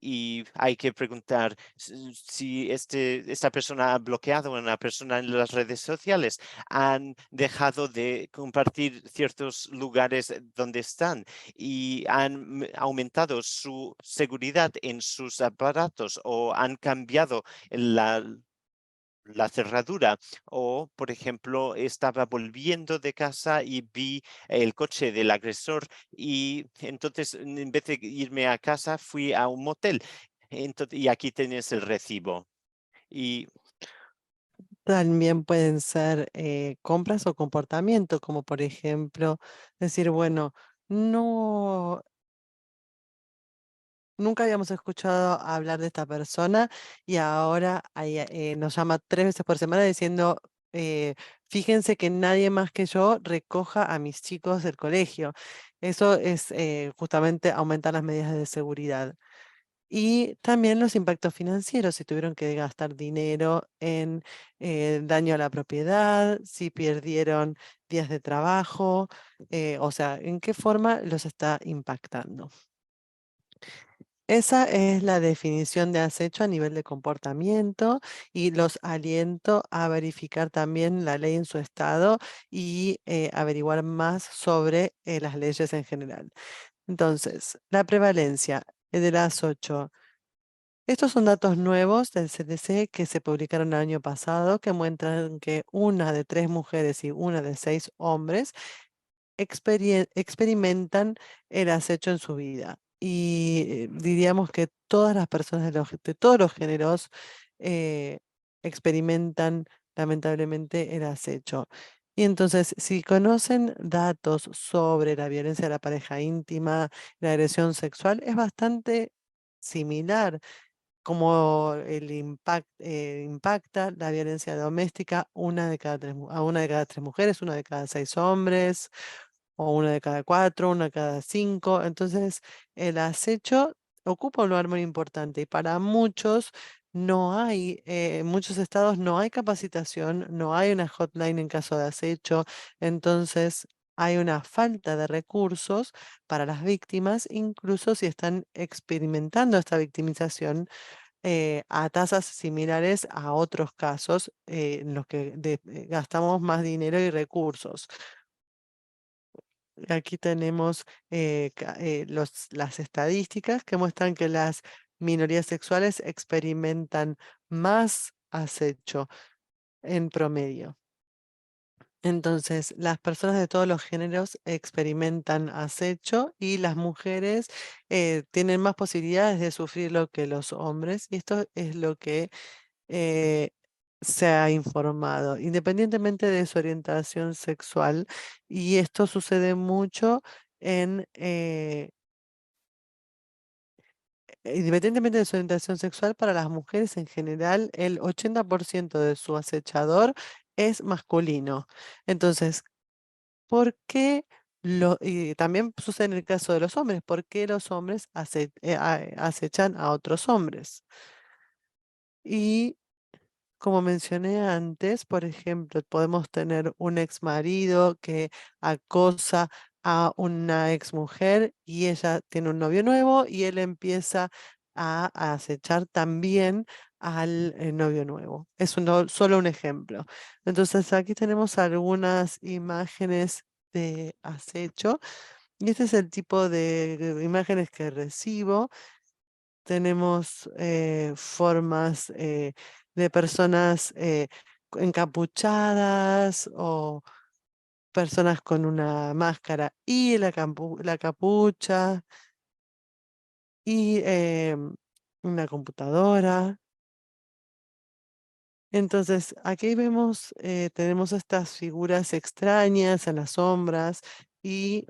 Y hay que preguntar si esta persona ha bloqueado a una persona en las redes sociales, han dejado de compartir ciertos lugares donde están y han aumentado su seguridad en sus aparatos o han cambiado la cerradura o, por ejemplo, estaba volviendo de casa y vi el coche del agresor y entonces en vez de irme a casa fui a un motel. Y aquí tienes el recibo. Y También pueden ser compras o comportamiento, como por ejemplo decir, bueno, no, nunca habíamos escuchado hablar de esta persona y ahora nos llama 3 veces por semana diciendo, fíjense que nadie más que yo recoja a mis chicos del colegio. Eso es justamente aumentar las medidas de seguridad. Y también los impactos financieros, si tuvieron que gastar dinero en daño a la propiedad, si perdieron días de trabajo, o sea, en qué forma los está impactando. Esa es la definición de acecho a nivel de comportamiento y los aliento a verificar también la ley en su estado y averiguar más sobre las leyes en general. Entonces, la prevalencia de las 8. Estos son datos nuevos del CDC que se publicaron el año pasado que muestran que 1 de 3 mujeres y 1 de 6 hombres experimentan el acecho en su vida. Y diríamos que todas las personas de todos los géneros eh, experimentan lamentablemente el acecho. Y entonces, si conocen datos sobre la violencia de la pareja íntima, la agresión sexual, es bastante similar como impacta la violencia doméstica a 1 de cada 3 mujeres, 1 de cada 6 hombres, o 1 de cada 4, 1 de cada 5. Entonces, el acecho ocupa un lugar muy importante y para muchos no hay, en muchos estados no hay capacitación, no hay una hotline en caso de acecho. Entonces, hay una falta de recursos para las víctimas, incluso si están experimentando esta victimización a tasas similares a otros casos en los que gastamos más dinero y recursos. Aquí tenemos las estadísticas que muestran que las minorías sexuales experimentan más acecho en promedio. Entonces, las personas de todos los géneros experimentan acecho y las mujeres tienen más posibilidades de sufrirlo que los hombres. Y esto es lo que eh, se ha informado, independientemente de su orientación sexual. Y esto sucede mucho en, independientemente de su orientación sexual, para las mujeres en general, el 80% de su acechador es masculino. Entonces, ¿por qué y también sucede en el caso de los hombres? ¿Por qué los hombres acechan a otros hombres? Y como mencioné antes, por ejemplo, podemos tener un ex marido que acosa a una ex mujer y ella tiene un novio nuevo y él empieza a acechar también al novio nuevo. Es solo un ejemplo. Entonces aquí tenemos algunas imágenes de acecho y este es el tipo de imágenes que recibo. Tenemos formas de personas encapuchadas o personas con una máscara y la capucha y una computadora. Entonces, aquí vemos, tenemos estas figuras extrañas en las sombras y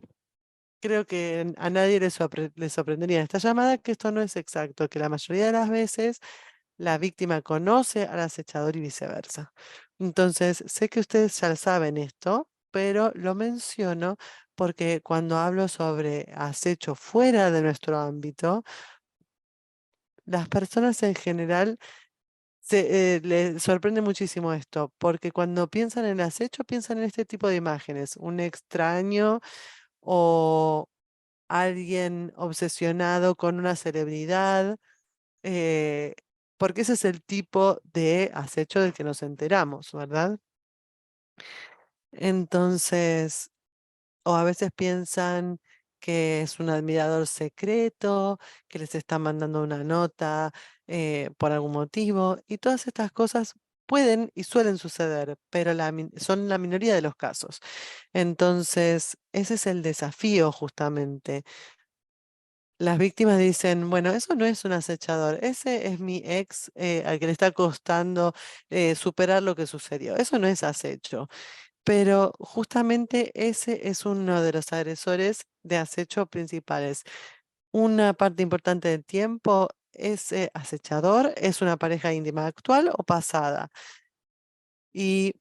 creo que a nadie le sorprendería esta llamada que esto no es exacto, que la mayoría de las veces la víctima conoce al acechador y viceversa. Entonces, sé que ustedes ya saben esto, pero lo menciono porque cuando hablo sobre acecho fuera de nuestro ámbito, las personas en general les sorprende muchísimo esto, porque cuando piensan en acecho, piensan en este tipo de imágenes, un extraño o alguien obsesionado con una celebridad, eh, porque ese es el tipo de acecho del que nos enteramos, ¿verdad? Entonces, o a veces piensan que es un admirador secreto, que les está mandando una nota por algún motivo, y todas estas cosas pueden y suelen suceder, pero son la minoría de los casos. Entonces, ese es el desafío justamente. Las víctimas dicen, bueno, eso no es un acechador, ese es mi ex al que le está costando superar lo que sucedió. Eso no es acecho. Pero justamente ese es uno de los agresores de acecho principales. Una parte importante del tiempo, ese acechador es una pareja íntima actual o pasada. Y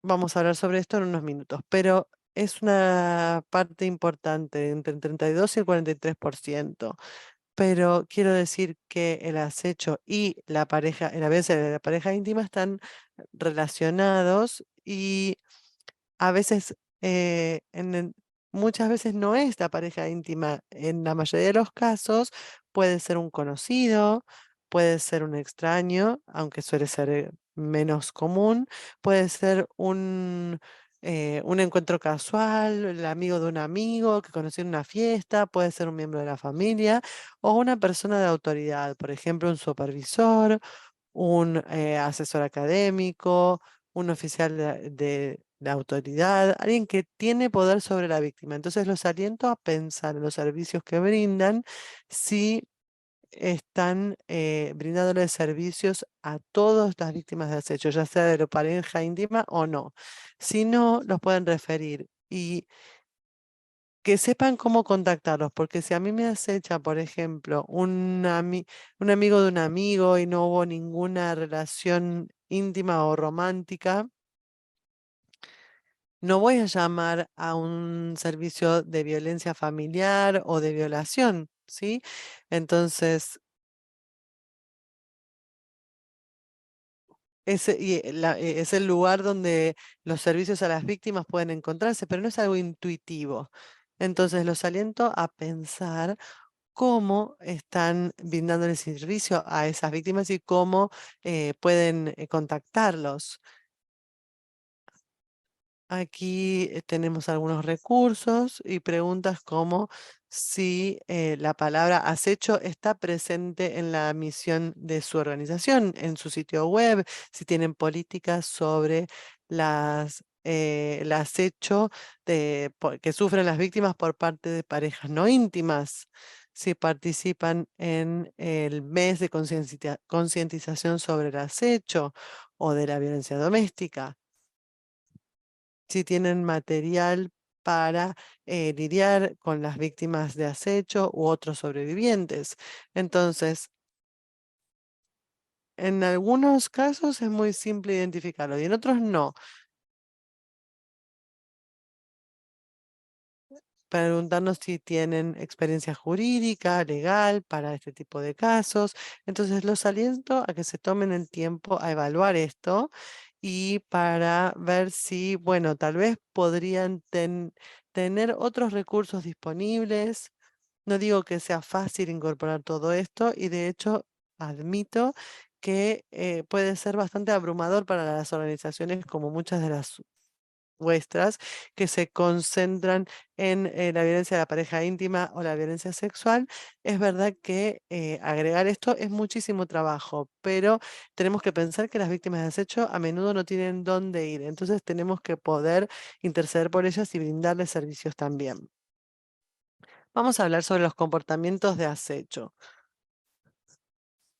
vamos a hablar sobre esto en unos minutos, pero es una parte importante, entre el 32 y el 43%. Pero quiero decir que el acecho y la pareja, la violencia de la pareja íntima están relacionados y a veces, muchas veces no es la pareja íntima. En la mayoría de los casos puede ser un conocido, puede ser un extraño, aunque suele ser menos común, puede ser un encuentro casual, el amigo de un amigo que conoció en una fiesta, puede ser un miembro de la familia o una persona de autoridad, por ejemplo, un supervisor, un asesor académico, un oficial de autoridad, alguien que tiene poder sobre la víctima. Entonces los aliento a pensar en los servicios que brindan si están brindándole servicios a todas las víctimas de acecho, ya sea de la pareja íntima o no. Si no, los pueden referir. Y que sepan cómo contactarlos, porque si a mí me acecha, por ejemplo, un amigo de un amigo y no hubo ninguna relación íntima o romántica, no voy a llamar a un servicio de violencia familiar o de violación, ¿sí? Entonces, es el lugar donde los servicios a las víctimas pueden encontrarse, pero no es algo intuitivo. Entonces, los aliento a pensar cómo están brindando el servicio a esas víctimas y cómo pueden contactarlos. Aquí tenemos algunos recursos y preguntas como si la palabra acecho está presente en la misión de su organización, en su sitio web, si tienen políticas sobre el acecho que sufren las víctimas por parte de parejas no íntimas, si participan en el mes de concientización sobre el acecho o de la violencia doméstica, si tienen material para lidiar con las víctimas de acecho u otros sobrevivientes. Entonces, en algunos casos es muy simple identificarlo y en otros no. Preguntarnos si tienen experiencia jurídica, legal para este tipo de casos. Entonces, los aliento a que se tomen el tiempo a evaluar esto y para ver si, bueno, tal vez podrían tener otros recursos disponibles. No digo que sea fácil incorporar todo esto y de hecho admito que puede ser bastante abrumador para las organizaciones como muchas de las vuestras que se concentran en la violencia de la pareja íntima o la violencia sexual. Es verdad que agregar esto es muchísimo trabajo, pero tenemos que pensar que las víctimas de acecho a menudo no tienen dónde ir, entonces tenemos que poder interceder por ellas y brindarles servicios también. Vamos a hablar sobre los comportamientos de acecho.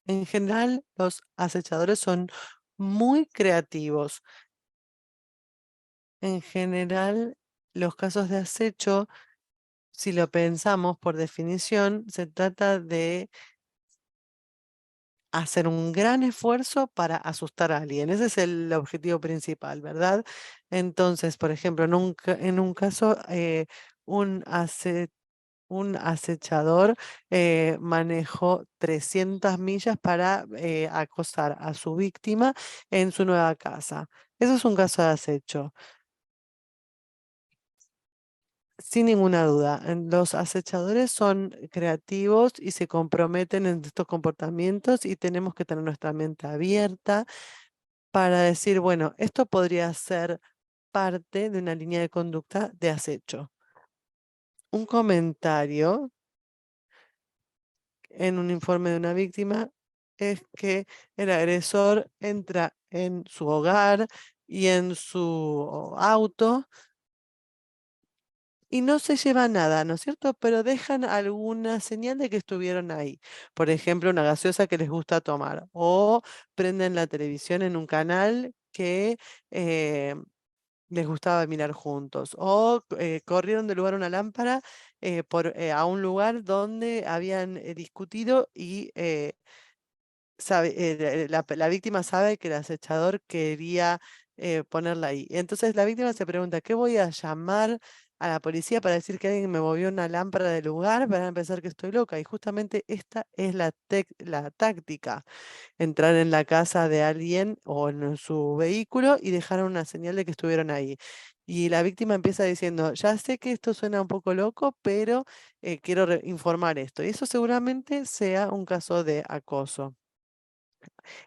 En general, los acechadores son muy creativos. En general, los casos de acecho, si lo pensamos por definición, se trata de hacer un gran esfuerzo para asustar a alguien. Ese es el objetivo principal, ¿verdad? Entonces, por ejemplo, en un caso, un un acechador manejó 300 millas para acosar a su víctima en su nueva casa. Eso es un caso de acecho. Sin ninguna duda, los acechadores son creativos y se comprometen en estos comportamientos y tenemos que tener nuestra mente abierta para decir, bueno, esto podría ser parte de una línea de conducta de acecho. Un comentario en un informe de una víctima es que el agresor entra en su hogar y en su auto y no se lleva nada, ¿no es cierto? Pero dejan alguna señal de que estuvieron ahí. Por ejemplo, una gaseosa que les gusta tomar o prenden la televisión en un canal que les gustaba mirar juntos o corrieron del lugar una lámpara a un lugar donde habían discutido y la víctima sabe que el acechador quería ponerla ahí. Entonces la víctima se pregunta, ¿qué voy a llamar a la policía para decir que alguien me movió una lámpara del lugar? Van a pensar que estoy loca. Y justamente esta es la táctica: entrar en la casa de alguien o en su vehículo y dejar una señal de que estuvieron ahí. Y la víctima empieza diciendo, ya sé que esto suena un poco loco, pero quiero informar esto. Y eso seguramente sea un caso de acoso.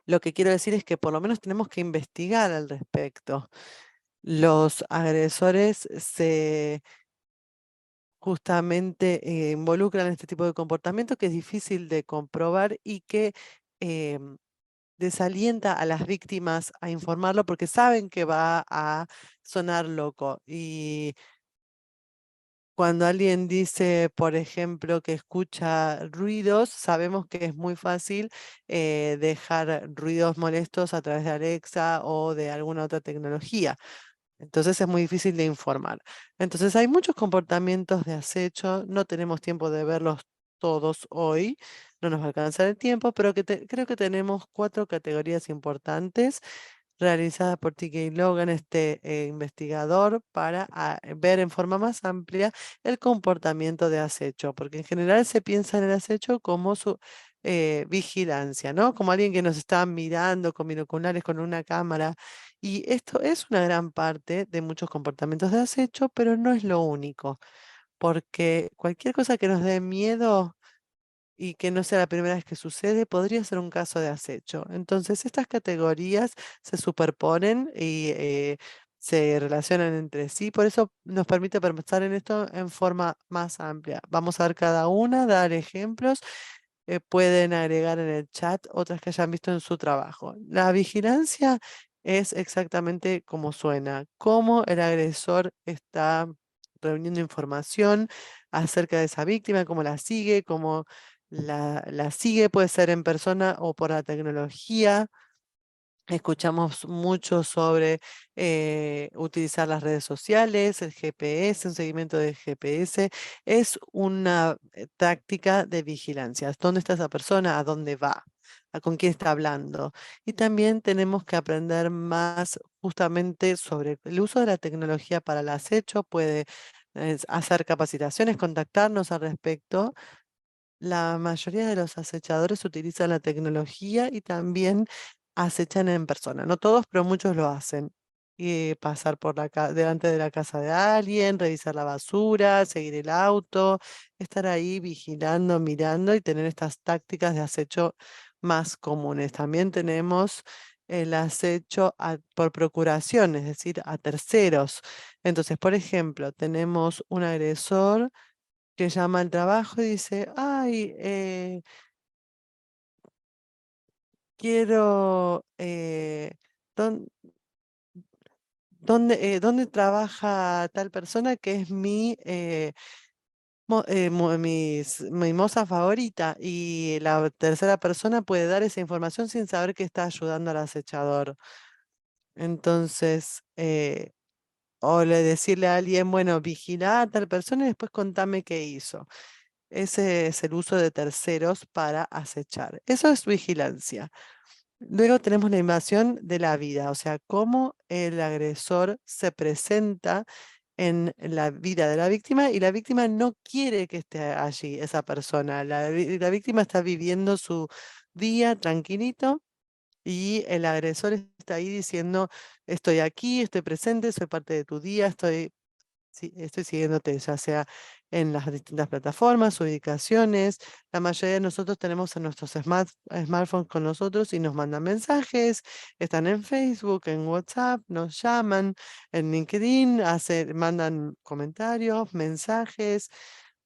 Lo que quiero decir es que por lo menos tenemos que investigar al respecto. Los agresores se justamente involucran en este tipo de comportamiento que es difícil de comprobar y que desalienta a las víctimas a informarlo porque saben que va a sonar loco. Y cuando alguien dice, por ejemplo, que escucha ruidos, sabemos que es muy fácil dejar ruidos molestos a través de Alexa o de alguna otra tecnología. Entonces es muy difícil de informar. Entonces hay muchos comportamientos de acecho, no tenemos tiempo de verlos todos hoy, no nos va a alcanzar el tiempo, pero creo que tenemos 4 categorías importantes realizada por T.K. Logan, este investigador, para ver en forma más amplia el comportamiento de acecho, porque en general se piensa en el acecho como su vigilancia, ¿no? Como alguien que nos está mirando con binoculares, con una cámara. Y esto es una gran parte de muchos comportamientos de acecho, pero no es lo único, porque cualquier cosa que nos dé miedo y que no sea la primera vez que sucede, podría ser un caso de acecho. Entonces, estas categorías se superponen y se relacionan entre sí, por eso nos permite pensar en esto en forma más amplia. Vamos a ver cada una, dar ejemplos. Pueden agregar en el chat otras que hayan visto en su trabajo. La vigilancia es exactamente como suena, cómo el agresor está reuniendo información acerca de esa víctima, cómo la sigue, cómo la sigue, puede ser en persona o por la tecnología. Escuchamos mucho sobre utilizar las redes sociales, el GPS, un seguimiento de GPS. Es una táctica de vigilancia. ¿Dónde está esa persona? ¿A dónde va? ¿Con quién está hablando? Y también tenemos que aprender más justamente sobre el uso de la tecnología para el acecho. Puede hacer capacitaciones, contactarnos al respecto. La mayoría de los acechadores utilizan la tecnología y también acechan en persona. No todos, pero muchos lo hacen. Y pasar por delante de la casa de alguien, revisar la basura, seguir el auto, estar ahí vigilando, mirando y tener estas tácticas de acecho más comunes. También tenemos el acecho por procuración, es decir, a terceros. Entonces, por ejemplo, tenemos un agresor que llama al trabajo y dice, ay, quiero, ¿dón- ¿dónde trabaja tal persona que es mi moza favorita? Y la tercera persona puede dar esa información sin saber que está ayudando al acechador. Entonces, o le decirle a alguien, bueno, vigila a tal persona y después contame qué hizo. ese es el uso de terceros para acechar. Eso es vigilancia. Luego tenemos la invasión de la vida, o sea, cómo el agresor se presenta en la vida de la víctima y la víctima no quiere que esté allí esa persona. La víctima está viviendo su día tranquilito y el agresor está ahí diciendo, estoy aquí, estoy presente, soy parte de tu día, sí, estoy siguiéndote, ya sea en las distintas plataformas, ubicaciones. La mayoría de nosotros tenemos en nuestros smartphones con nosotros y nos mandan mensajes. Están en Facebook, en WhatsApp, nos llaman, en LinkedIn, mandan comentarios, mensajes.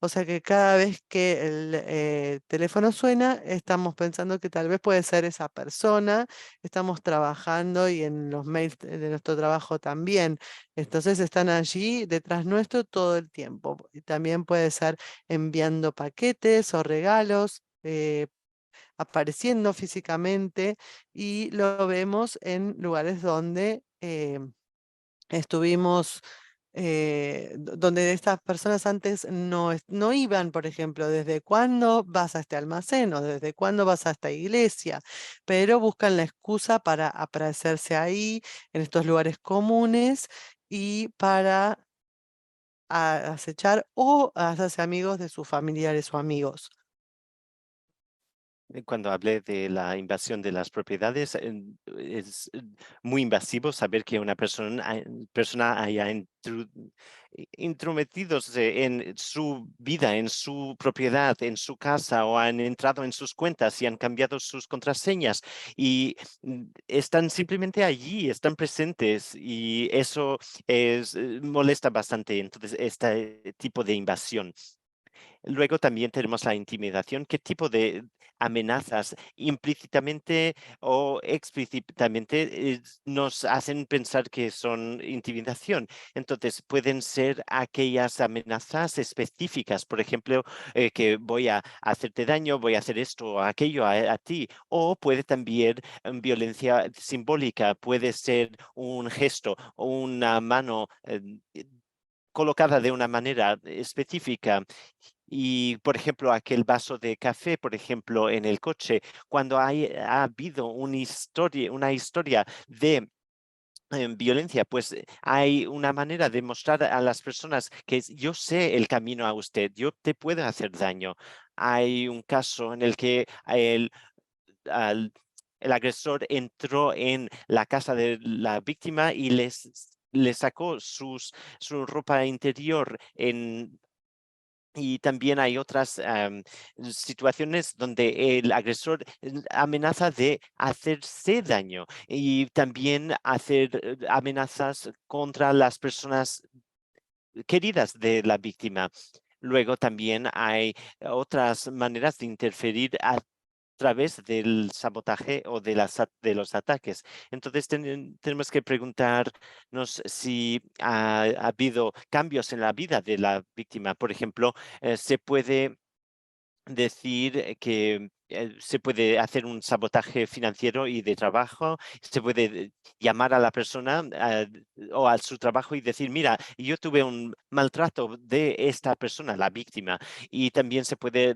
O sea que cada vez que el teléfono suena, estamos pensando que tal vez puede ser esa persona. Estamos trabajando y en los mails de nuestro trabajo también. Entonces están allí detrás nuestro todo el tiempo. Y también puede ser enviando paquetes o regalos, apareciendo físicamente y lo vemos en lugares donde estuvimos, donde estas personas antes no iban, por ejemplo, ¿desde cuándo vas a este almacén o desde cuándo vas a esta iglesia? Pero buscan la excusa para aparecerse ahí, en estos lugares comunes y para acechar o hacerse amigos de sus familiares o amigos. Cuando hablé de la invasión de las propiedades, es muy invasivo saber que una persona haya intrometidos en su vida, en su propiedad, en su casa, o han entrado en sus cuentas y han cambiado sus contraseñas y están simplemente allí, están presentes, y eso molesta bastante. Entonces, este tipo de invasión. Luego también tenemos la intimidación. ¿Qué tipo de amenazas implícitamente o explícitamente nos hacen pensar que son intimidación? Entonces, pueden ser aquellas amenazas específicas, por ejemplo, que voy a hacerte daño, voy a hacer esto o aquello a ti, o puede también violencia simbólica, puede ser un gesto o una mano colocada de una manera específica. Y, por ejemplo, aquel vaso de café, por ejemplo, en el coche, cuando ha habido una historia de violencia, pues hay una manera de mostrar a las personas que yo sé el camino a usted, yo te puedo hacer daño. Hay un caso en el que al- el agresor entró en la casa de la víctima y le sacó su ropa interior y también hay otras situaciones donde el agresor amenaza de hacerse daño y también hacer amenazas contra las personas queridas de la víctima. Luego también hay otras maneras de interferir a través del sabotaje o de los ataques. Entonces tenemos que preguntarnos si ha habido cambios en la vida de la víctima. Por ejemplo, se puede decir que se puede hacer un sabotaje financiero y de trabajo, se puede llamar a la persona o a su trabajo y decir, mira, yo tuve un maltrato de esta persona, la víctima, y también se puede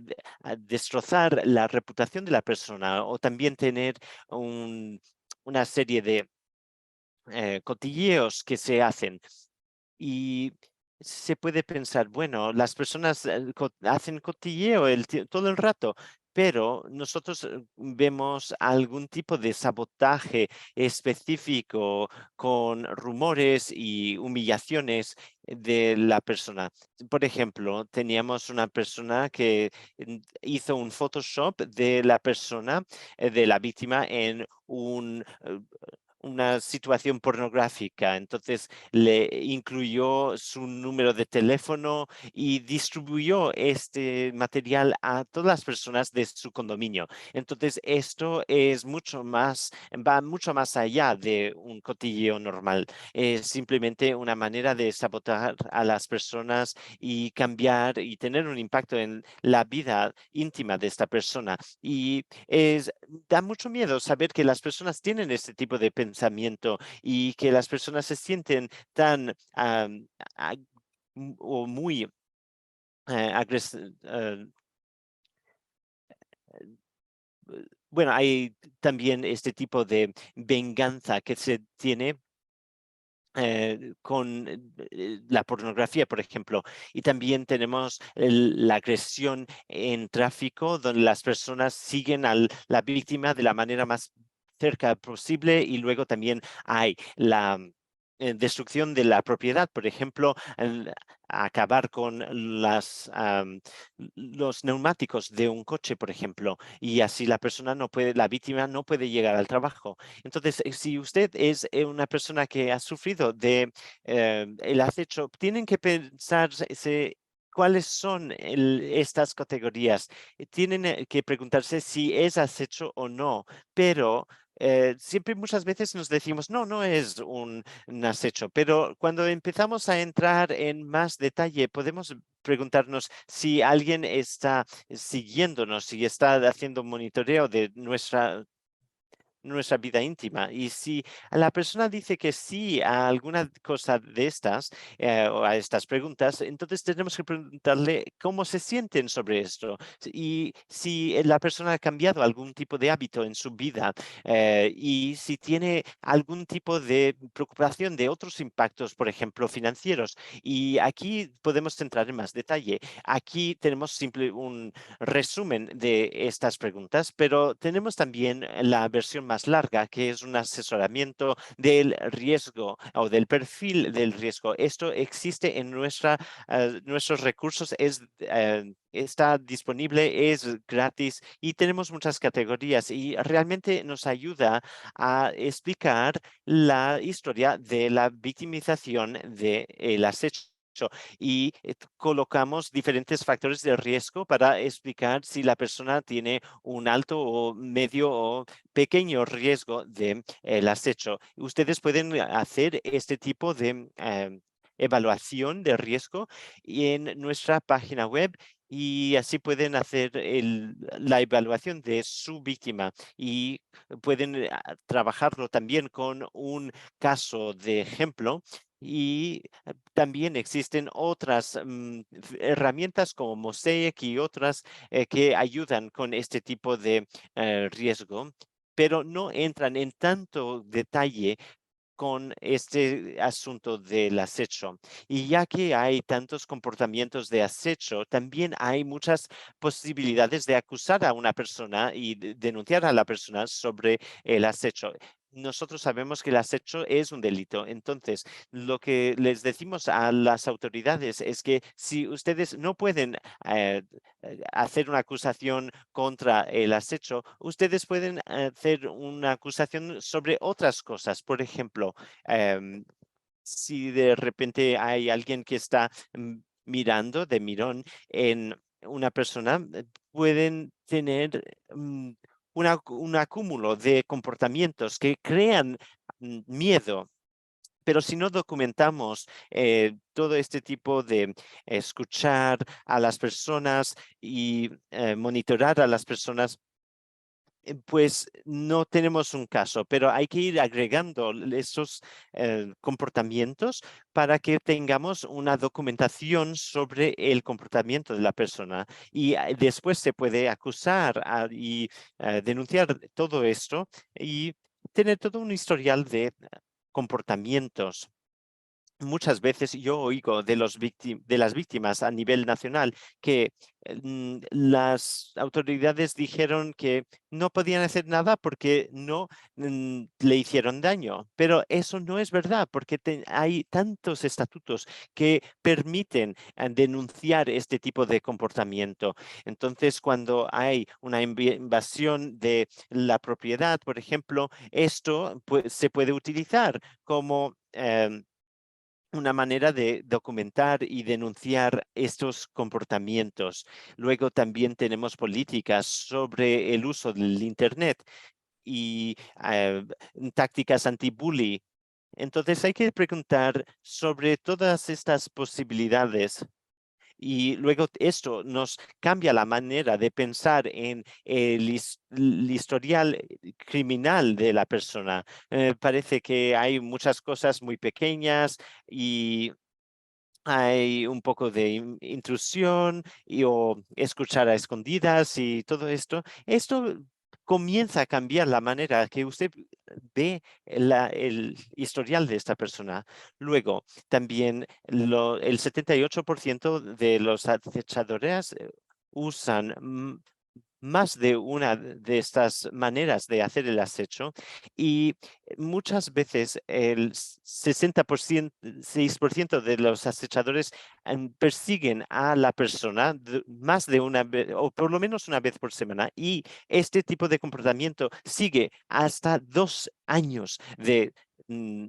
destrozar la reputación de la persona o también tener una serie de cotilleos que se hacen. Y se puede pensar, bueno, las personas hacen cotilleo todo el rato, pero nosotros vemos algún tipo de sabotaje específico con rumores y humillaciones de la persona. Por ejemplo, teníamos una persona que hizo un Photoshop de la persona, de la víctima, en una situación pornográfica. Entonces le incluyó su número de teléfono y distribuyó este material a todas las personas de su condominio. Entonces esto va mucho más allá de un cotilleo normal. Es simplemente una manera de sabotar a las personas y cambiar y tener un impacto en la vida íntima de esta persona. Y da mucho miedo saber que las personas tienen este tipo de pensamiento y que las personas se sienten tan o muy bueno, hay también este tipo de venganza que se tiene con la pornografía, por ejemplo. Y también tenemos la agresión en tráfico, donde las personas siguen a la víctima de la manera más cerca posible, y luego también hay la destrucción de la propiedad, por ejemplo, acabar con los neumáticos de un coche, por ejemplo, y así la víctima no puede llegar al trabajo. Entonces, si usted es una persona que ha sufrido de el acecho, tienen que pensar cuáles son estas categorías. Tienen que preguntarse si es acecho o no, pero siempre muchas veces nos decimos, no, no es un acecho, pero cuando empezamos a entrar en más detalle, podemos preguntarnos si alguien está siguiéndonos, si está haciendo monitoreo de nuestra vida íntima. Y si la persona dice que sí a alguna cosa de estas o a estas preguntas, entonces tenemos que preguntarle cómo se sienten sobre esto y si la persona ha cambiado algún tipo de hábito en su vida y si tiene algún tipo de preocupación de otros impactos, por ejemplo, financieros. Y aquí podemos entrar en más detalle. Aquí tenemos simple un resumen de estas preguntas, pero tenemos también la versión más larga, que es un asesoramiento del riesgo o del perfil del riesgo. Esto existe en nuestros recursos, está disponible, es gratis y tenemos muchas categorías y realmente nos ayuda a explicar la historia de la victimización del acecho y colocamos diferentes factores de riesgo para explicar si la persona tiene un alto o medio o pequeño riesgo de el acecho. Ustedes pueden hacer este tipo de evaluación de riesgo en nuestra página web y así pueden hacer la evaluación de su víctima y pueden trabajarlo también con un caso de ejemplo y también existen otras herramientas como Mosaic y otras que ayudan con este tipo de riesgo, pero no entran en tanto detalle con este asunto del acecho. Y ya que hay tantos comportamientos de acecho, también hay muchas posibilidades de acusar a una persona y denunciar a la persona sobre el acecho. Nosotros sabemos que el acecho es un delito. Entonces, lo que les decimos a las autoridades es que si ustedes no pueden hacer una acusación contra el acecho, ustedes pueden hacer una acusación sobre otras cosas. Por ejemplo, si de repente hay alguien que está mirando de mirón en una persona, pueden tener un acúmulo de comportamientos que crean miedo. Pero si no documentamos todo este tipo de escuchar a las personas y monitorar a las personas, pues no tenemos un caso, pero hay que ir agregando esos comportamientos para que tengamos una documentación sobre el comportamiento de la persona y después se puede acusar y denunciar todo esto y tener todo un historial de comportamientos. Muchas veces yo oigo de de las víctimas a nivel nacional que las autoridades dijeron que no podían hacer nada porque no le hicieron daño, pero eso no es verdad porque hay tantos estatutos que permiten denunciar este tipo de comportamiento. Entonces, cuando hay una invasión de la propiedad, por ejemplo, esto pues, se puede utilizar como una manera de documentar y denunciar estos comportamientos. Luego también tenemos políticas sobre el uso del Internet y tácticas anti-bully. Entonces hay que preguntar sobre todas estas posibilidades y luego esto nos cambia la manera de pensar en el historial criminal de la persona. Parece que hay muchas cosas muy pequeñas y hay un poco de intrusión o escuchar a escondidas y todo esto. Esto comienza a cambiar la manera que usted ve el historial de esta persona. Luego, también el 78% de los acechadores usan más de una de estas maneras de hacer el acecho y muchas veces el 60%, 6% de los acechadores persiguen a la persona más de una vez o por lo menos una vez por semana y este tipo de comportamiento sigue hasta 2 años mm,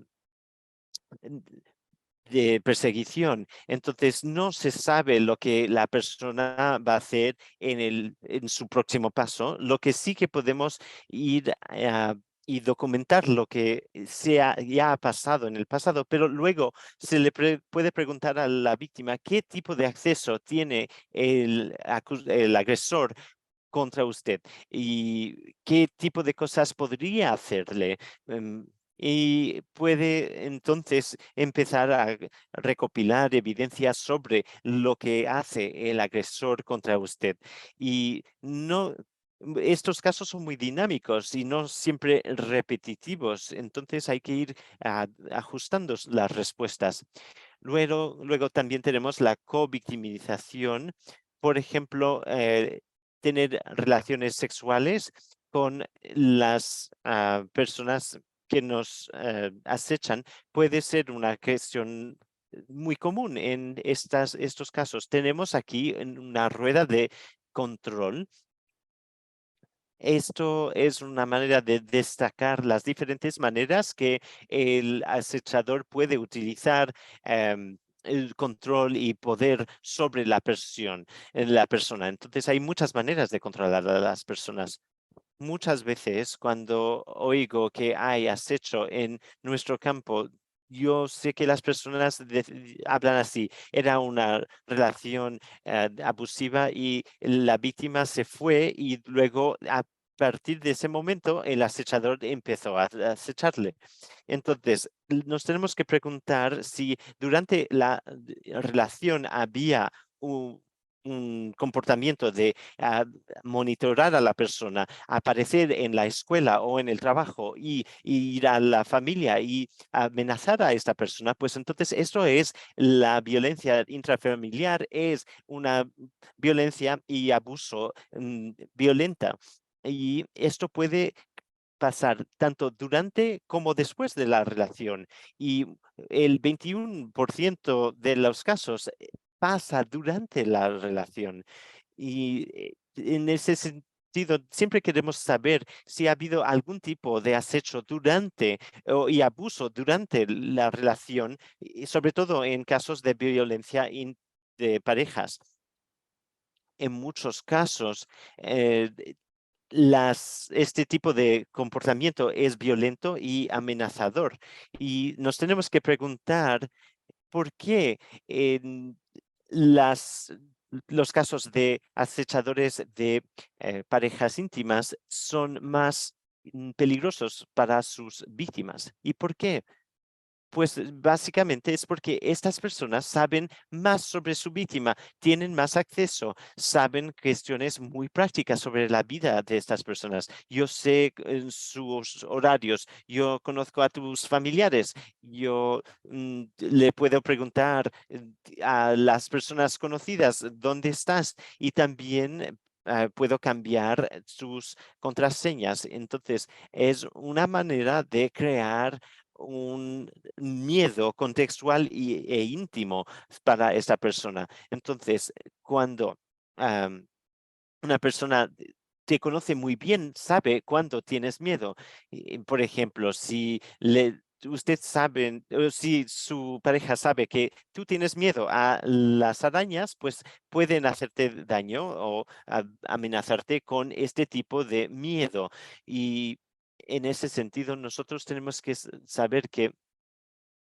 de perseguición. Entonces, no se sabe lo que la persona va a hacer en su próximo paso. Lo que sí que podemos ir y documentar lo que ya ha pasado en el pasado, pero luego se le puede preguntar a la víctima qué tipo de acceso tiene el agresor contra usted y qué tipo de cosas podría hacerle. em, Y puede entonces empezar a recopilar evidencias sobre lo que hace el agresor contra usted. Y no, estos casos son muy dinámicos y no siempre repetitivos, entonces hay que ir ajustando las respuestas. Luego también tenemos la covictimización. Por ejemplo, tener relaciones sexuales con las personas que nos acechan puede ser una cuestión muy común en estos casos. Tenemos aquí una rueda de control. Esto es una manera de destacar las diferentes maneras que el acechador puede utilizar el control y poder sobre la persona. Entonces hay muchas maneras de controlar a las personas. Muchas veces cuando oigo que hay acecho en nuestro campo, yo sé que las personas hablan así. Era una relación abusiva y la víctima se fue y luego a partir de ese momento el acechador empezó a acecharle. Entonces, nos tenemos que preguntar si durante la relación había un comportamiento de monitorar a la persona, aparecer en la escuela o en el trabajo y ir a la familia y amenazar a esta persona, pues entonces esto es la violencia intrafamiliar, es una violencia y abuso violenta. Y esto puede pasar tanto durante como después de la relación. Y el 21% de los casos pasa durante la relación. Y en ese sentido, siempre queremos saber si ha habido algún tipo de acecho durante y abuso durante la relación, y sobre todo en casos de violencia de parejas. En muchos casos, este tipo de comportamiento es violento y amenazador. Y nos tenemos que preguntar por qué en las, los casos de acechadores de parejas íntimas son más peligrosos para sus víctimas. ¿Y por qué? Pues básicamente es porque estas personas saben más sobre su víctima, tienen más acceso, saben cuestiones muy prácticas sobre la vida de estas personas. Yo sé sus horarios, yo conozco a tus familiares, yo le puedo preguntar a las personas conocidas dónde estás y también puedo cambiar sus contraseñas. Entonces, es una manera de crear un miedo contextual e íntimo para esta persona. Entonces, cuando una persona te conoce muy bien, sabe cuándo tienes miedo. Por ejemplo, si usted sabe, o si su pareja sabe que tú tienes miedo a las arañas, pues pueden hacerte daño o amenazarte con este tipo de miedo. Y en ese sentido, nosotros tenemos que saber que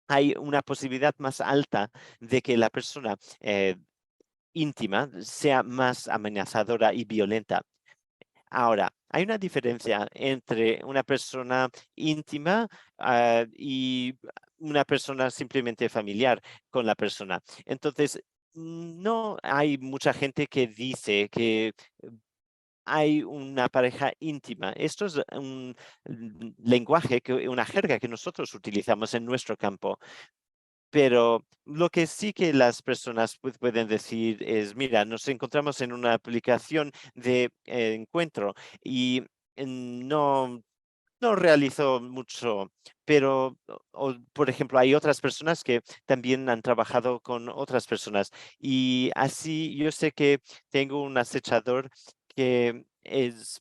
hay una posibilidad más alta de que la persona íntima sea más amenazadora y violenta. Ahora, hay una diferencia entre una persona íntima y una persona simplemente familiar con la persona. Entonces, no hay mucha gente que dice que hay una pareja íntima. Esto es un lenguaje, una jerga que nosotros utilizamos en nuestro campo. Pero lo que sí que las personas pueden decir es, mira, nos encontramos en una aplicación de encuentro y no, no realizó mucho, pero, por ejemplo, hay otras personas que también han trabajado con otras personas y así yo sé que tengo un acechador que es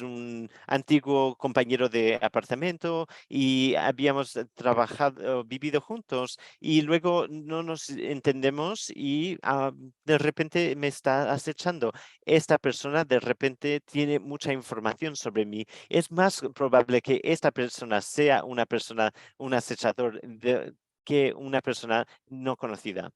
un antiguo compañero de apartamento y habíamos trabajado, vivido juntos y luego no nos entendemos y de repente me está acechando. Esta persona de repente tiene mucha información sobre mí. Es más probable que esta persona sea una persona, un acechador que una persona no conocida.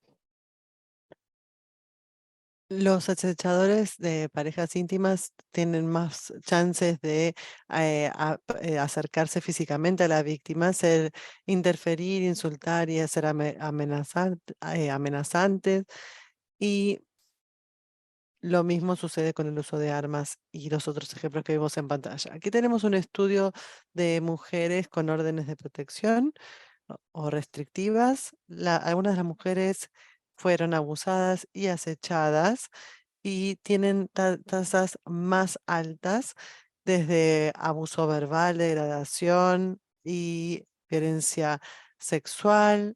Los acechadores de parejas íntimas tienen más chances de acercarse físicamente a la víctima, interferir, insultar y hacer amenazantes. Y lo mismo sucede con el uso de armas y los otros ejemplos que vimos en pantalla. Aquí tenemos un estudio de mujeres con órdenes de protección o restrictivas. Algunas de las mujeres fueron abusadas y acechadas y tienen tasas más altas desde abuso verbal, degradación y violencia sexual,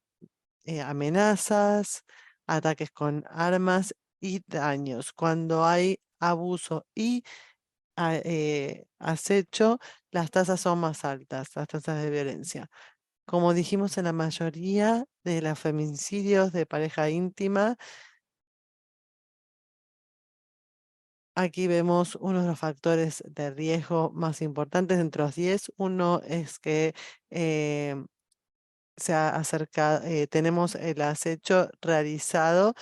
amenazas, ataques con armas y daños. Cuando hay abuso y acecho, las tasas son más altas, las tasas de violencia. Como dijimos en la mayoría de los feminicidios de pareja íntima, aquí vemos uno de los factores de riesgo más importantes entre los 10. Uno es que tenemos el acecho realizado,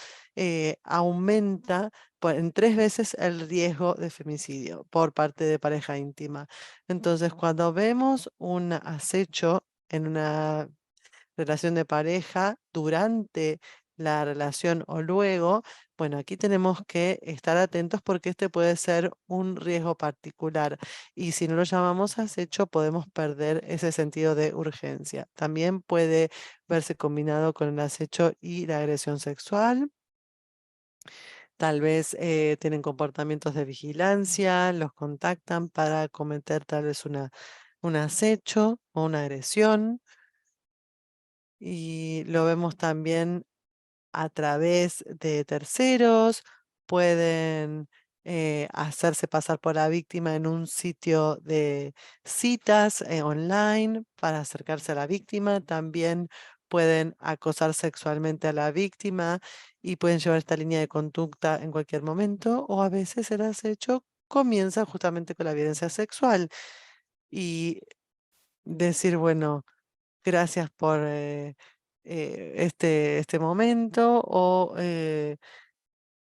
aumenta en 3 veces el riesgo de femicidio por parte de pareja íntima. Entonces, cuando vemos un acecho en una relación de pareja durante la relación o luego, bueno, aquí tenemos que estar atentos porque este puede ser un riesgo particular y si no lo llamamos acecho podemos perder ese sentido de urgencia. También puede verse combinado con el acecho y la agresión sexual. Tal vez tienen comportamientos de vigilancia, los contactan para cometer tal vez un acecho o una agresión. Y lo vemos también a través de terceros, pueden hacerse pasar por la víctima en un sitio de citas online para acercarse a la víctima, también pueden acosar sexualmente a la víctima y pueden llevar esta línea de conducta en cualquier momento o a veces el acecho comienza justamente con la violencia sexual y decir, bueno, gracias por este momento o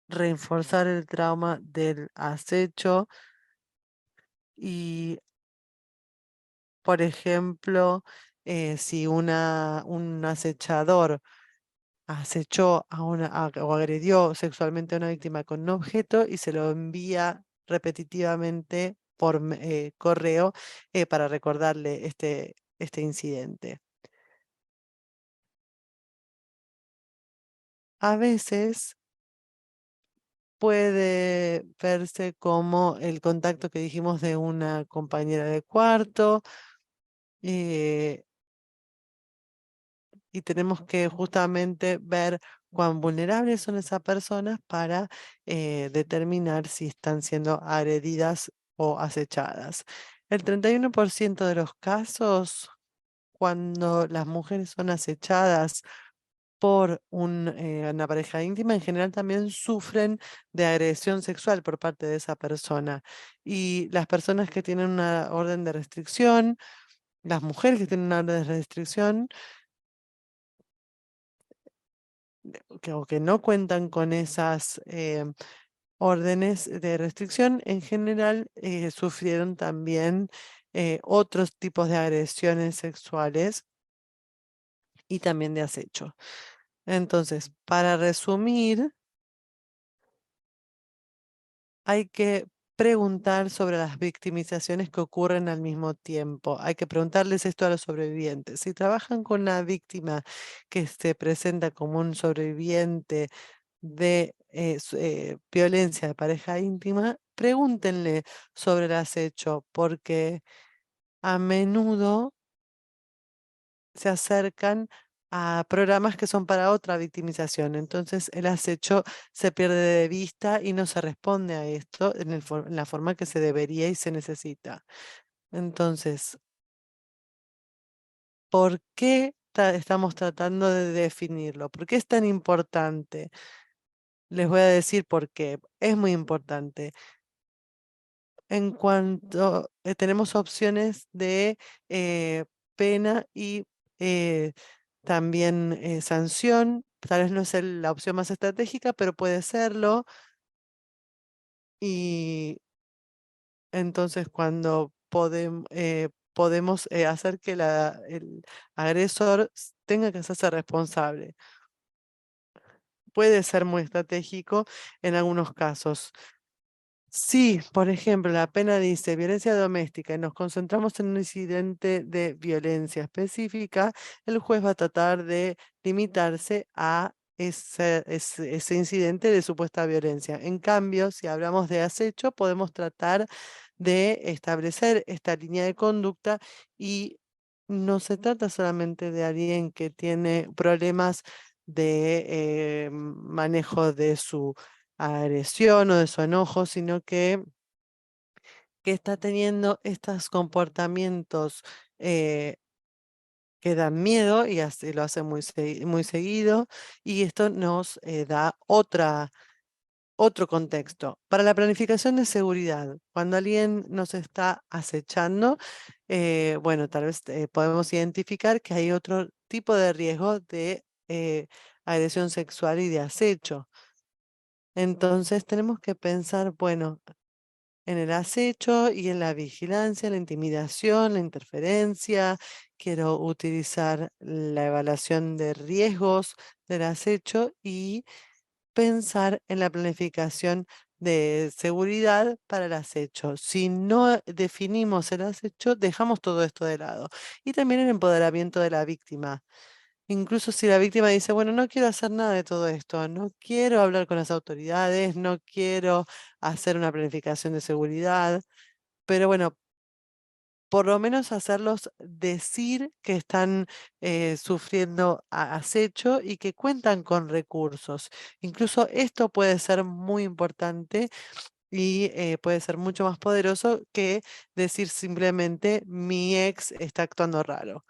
reforzar el trauma del acecho y, por ejemplo, si un acechador acechó o agredió sexualmente a una víctima con un objeto y se lo envía repetitivamente por correo para recordarle este incidente. A veces puede verse como el contacto que dijimos de una compañera de cuarto, eh, y tenemos que justamente ver cuán vulnerables son esas personas para determinar si están siendo agredidas o acechadas. El 31% de los casos, cuando las mujeres son acechadas por una pareja íntima, en general también sufren de agresión sexual por parte de esa persona. Y las personas que tienen una orden de restricción, las mujeres que tienen una orden de restricción, o que no cuentan con esas órdenes de restricción, en general sufrieron también otros tipos de agresiones sexuales y también de acecho. Entonces, para resumir, hay que preguntar sobre las victimizaciones que ocurren al mismo tiempo. Hay que preguntarles esto a los sobrevivientes. Si trabajan con una víctima que se presenta como un sobreviviente de violencia de pareja íntima, pregúntenle sobre el acecho, porque a menudo se acercan a programas que son para otra victimización. Entonces el acecho se pierde de vista y no se responde a esto en la forma que se debería y se necesita. Entonces, ¿por qué estamos tratando de definirlo? ¿Por qué es tan importante? Les voy a decir por qué. Es muy importante. En cuanto tenemos opciones de pena y eh, también sanción, tal vez no es la opción más estratégica, pero puede serlo. Y entonces cuando podemos hacer que el agresor tenga que hacerse responsable. Puede ser muy estratégico en algunos casos. Sí, por ejemplo, la pena dice violencia doméstica y nos concentramos en un incidente de violencia específica, el juez va a tratar de limitarse a ese incidente de supuesta violencia. En cambio, si hablamos de acecho, podemos tratar de establecer esta línea de conducta y no se trata solamente de alguien que tiene problemas de manejo de su agresión o de su enojo, sino que está teniendo estos comportamientos que dan miedo y así lo hace muy seguido, y esto nos da otro contexto. Para la planificación de seguridad, cuando alguien nos está acechando, bueno, tal vez podemos identificar que hay otro tipo de riesgo de agresión sexual y de acecho. Entonces tenemos que pensar, bueno, en el acecho y en la vigilancia, la intimidación, la interferencia. Quiero utilizar la evaluación de riesgos del acecho y pensar en la planificación de seguridad para el acecho. Si no definimos el acecho, dejamos todo esto de lado. Y también el empoderamiento de la víctima. Incluso si la víctima dice, bueno, no quiero hacer nada de todo esto, no quiero hablar con las autoridades, no quiero hacer una planificación de seguridad, pero bueno, por lo menos hacerlos decir que están sufriendo acecho y que cuentan con recursos. Incluso esto puede ser muy importante y puede ser mucho más poderoso que decir simplemente mi ex está actuando raro.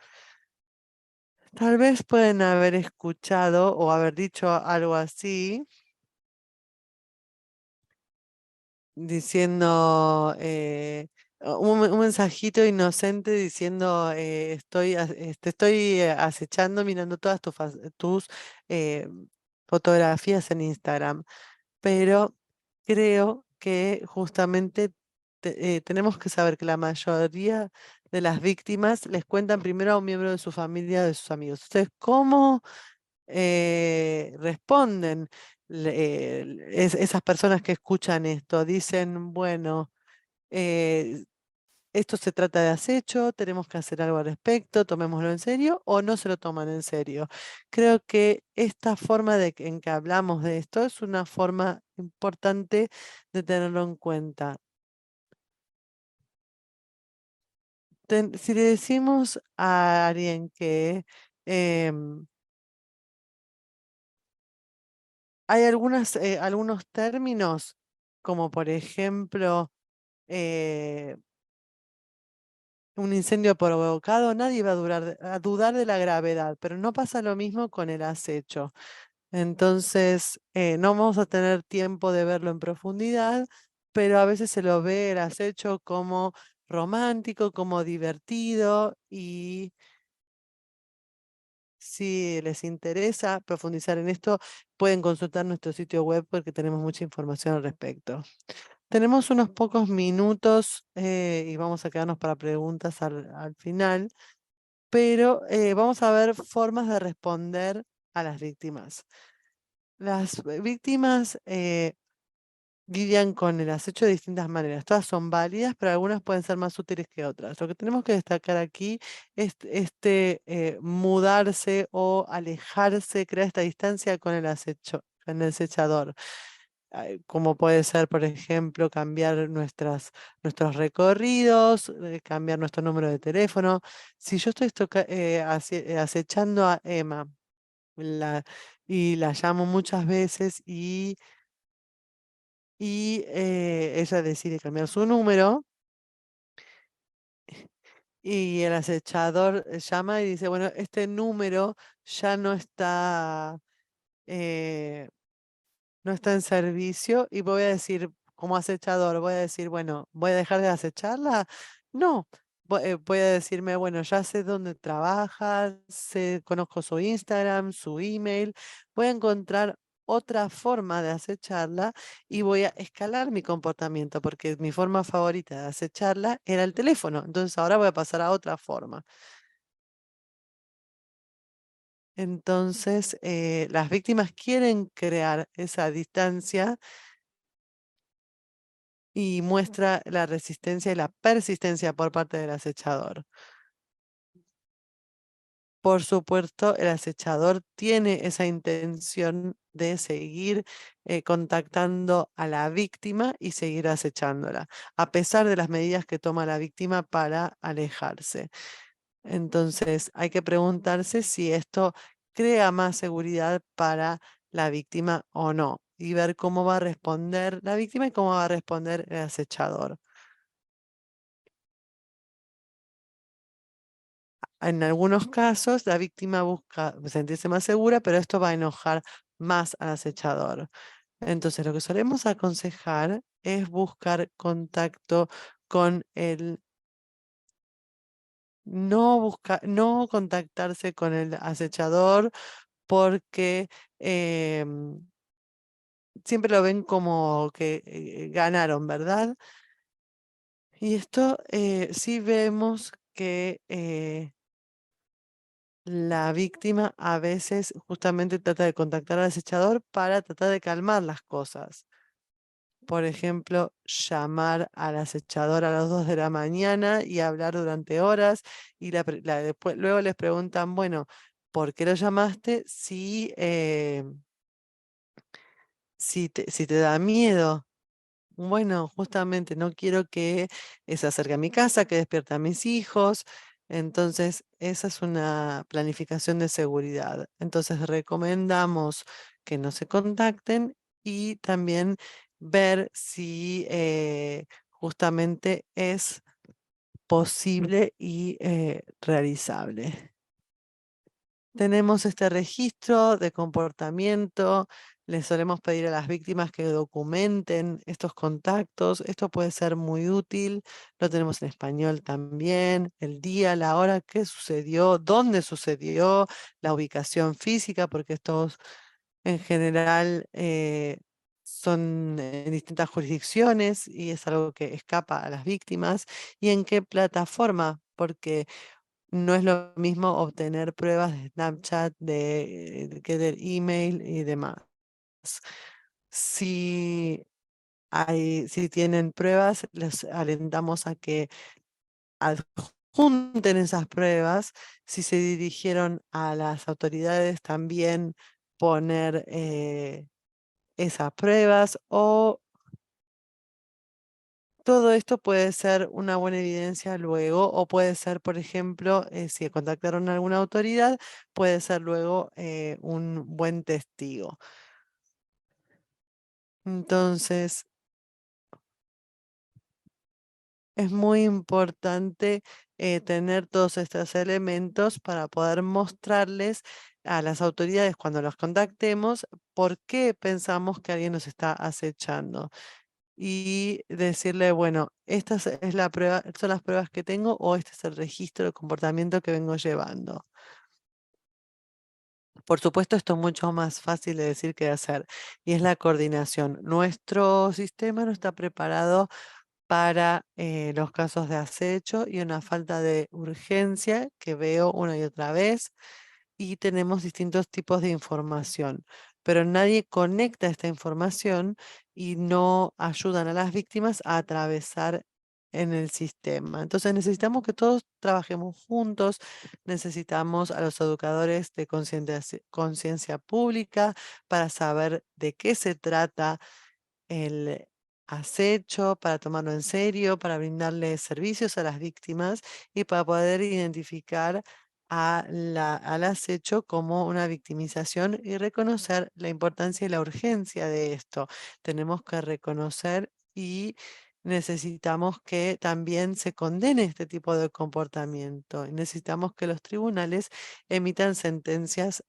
Tal vez pueden haber escuchado o haber dicho algo así, diciendo un mensajito inocente diciendo te estoy acechando mirando todas tus eh, fotografías en Instagram. Pero creo que justamente tenemos que saber que la mayoría de las víctimas les cuentan primero a un miembro de su familia, de sus amigos. Entonces, ¿cómo responden esas personas que escuchan esto? Dicen, bueno, eh, esto se trata de acecho, tenemos que hacer algo al respecto, tomémoslo en serio o no se lo toman en serio. Creo que esta forma en que hablamos de esto es una forma importante de tenerlo en cuenta. Si le decimos a alguien que em, hay algunos términos, como por ejemplo eh, un incendio provocado, nadie va a dudar de la gravedad, pero no pasa lo mismo con el acecho. Entonces, no vamos a tener tiempo de verlo en profundidad, pero a veces se lo ve el acecho como romántico, como divertido, y si les interesa profundizar en esto, pueden consultar nuestro sitio web porque tenemos mucha información al respecto. Tenemos unos pocos minutos y vamos a quedarnos para preguntas al final. pero vamos a ver formas de responder a las víctimas. Las víctimas lidian con el acecho de distintas maneras. Todas son válidas, pero algunas pueden ser más útiles que otras. Lo que tenemos que destacar aquí es mudarse o alejarse, crear esta distancia con el acecho, con el acechador. Como puede ser, por ejemplo, cambiar nuestros recorridos, cambiar nuestro número de teléfono. Si yo estoy acechando a Emma y la llamo muchas veces y ella decide cambiar su número y el acechador llama y dice, bueno, este número ya eh, no está en servicio y voy a decir, como acechador, voy a decir, bueno, ¿voy a dejar de acecharla? No, voy a decirme, bueno, ya sé dónde trabaja, conozco su Instagram, su email, voy a encontrar otra forma de acecharla y voy a escalar mi comportamiento porque mi forma favorita de acecharla era el teléfono. Entonces ahora voy a pasar a otra forma. Entonces, las víctimas quieren crear esa distancia y muestra la resistencia y la persistencia por parte del acechador. Por supuesto, el acechador tiene esa intención de seguir contactando a la víctima y seguir acechándola, a pesar de las medidas que toma la víctima para alejarse. Entonces, hay que preguntarse si esto crea más seguridad para la víctima o no, y ver cómo va a responder la víctima y cómo va a responder el acechador. En algunos casos, la víctima busca sentirse más segura, pero esto va a enojar más al acechador. Entonces, lo que solemos aconsejar es buscar contacto con el, no contactarse con el acechador porque siempre lo ven como que ganaron, ¿verdad? Y esto sí vemos que la víctima a veces justamente trata de contactar al acechador para tratar de calmar las cosas. Por ejemplo, llamar al acechador a las 2 de la mañana y hablar durante horas y luego les preguntan, bueno, ¿por qué lo llamaste si te da miedo? Bueno, justamente no quiero que se acerque a mi casa, que despierte a mis hijos. Entonces, esa es una planificación de seguridad. Entonces, recomendamos que no se contacten y también ver si justamente es posible y realizable. Tenemos este registro de comportamiento, le solemos pedir a las víctimas que documenten estos contactos. Esto puede ser muy útil, lo tenemos en español también, el día, la hora, qué sucedió, dónde sucedió, la ubicación física, porque estos en general son en distintas jurisdicciones y es algo que escapa a las víctimas, y en qué plataforma, porque no es lo mismo obtener pruebas de Snapchat que del email y demás. Si tienen pruebas, les alentamos a que adjunten esas pruebas. Si se dirigieron a las autoridades, también poner esas pruebas, o todo esto puede ser una buena evidencia luego, o puede ser, por ejemplo, si contactaron a alguna autoridad, puede ser luego un buen testigo. Entonces, es muy importante tener todos estos elementos para poder mostrarles a las autoridades cuando los contactemos por qué pensamos que alguien nos está acechando. Y decirle, bueno, es la prueba, son las pruebas que tengo, o este es el registro de comportamiento que vengo llevando. Por supuesto, esto es mucho más fácil de decir que de hacer, y es la coordinación. Nuestro sistema no está preparado para los casos de acecho y una falta de urgencia que veo una y otra vez. Y tenemos distintos tipos de información, pero nadie conecta esta información y no ayudan a las víctimas a atravesar en el sistema. Entonces necesitamos que todos trabajemos juntos, necesitamos a los educadores de conciencia pública para saber de qué se trata el acecho, para tomarlo en serio, para brindarle servicios a las víctimas y para poder identificar al acecho como una victimización y reconocer la importancia y la urgencia de esto. Tenemos que reconocer y necesitamos que también se condene este tipo de comportamiento. Y necesitamos que los tribunales emitan sentencias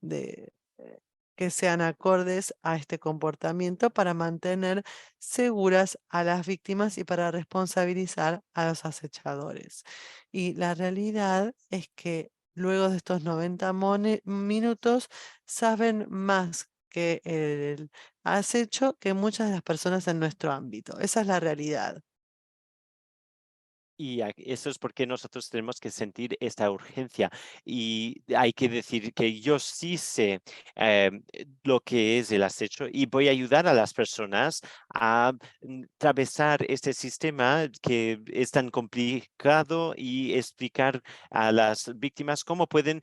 de que sean acordes a este comportamiento para mantener seguras a las víctimas y para responsabilizar a los acechadores. Y la realidad es que luego de estos 90 minutos saben más que el acecho que muchas de las personas en nuestro ámbito. Esa es la realidad. Y eso es porque nosotros tenemos que sentir esta urgencia. Y hay que decir que yo sí sé lo que es el acecho y voy a ayudar a las personas a atravesar este sistema que es tan complicado y explicar a las víctimas cómo pueden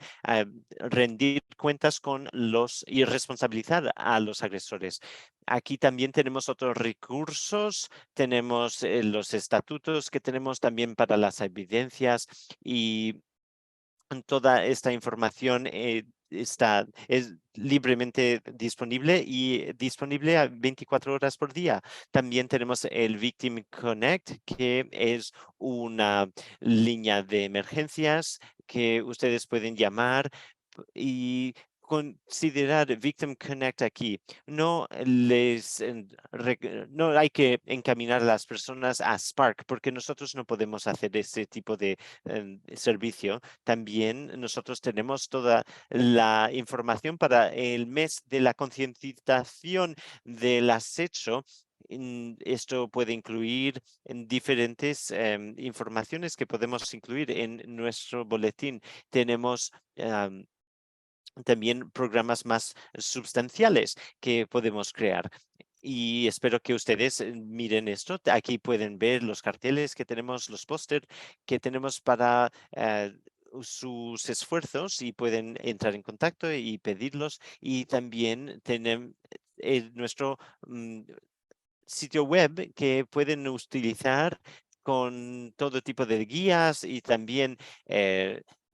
rendir cuentas con los y responsabilizar a los agresores. Aquí también tenemos otros recursos, tenemos los estatutos que tenemos también para las evidencias y toda esta información es libremente disponible y disponible a 24 horas por día. También tenemos el Victim Connect, que es una línea de emergencias que ustedes pueden llamar y considerar Victim Connect aquí. No hay que encaminar a las personas a Spark porque nosotros no podemos hacer ese tipo de servicio. También nosotros tenemos toda la información para el mes de la concientización del acecho. Esto puede incluir en diferentes informaciones que podemos incluir en nuestro boletín. Tenemos también programas más sustanciales que podemos crear. Y espero que ustedes miren esto. Aquí pueden ver los carteles que tenemos, los póster que tenemos para sus esfuerzos y pueden entrar en contacto y pedirlos. Y también tenemos nuestro sitio web que pueden utilizar con todo tipo de guías y también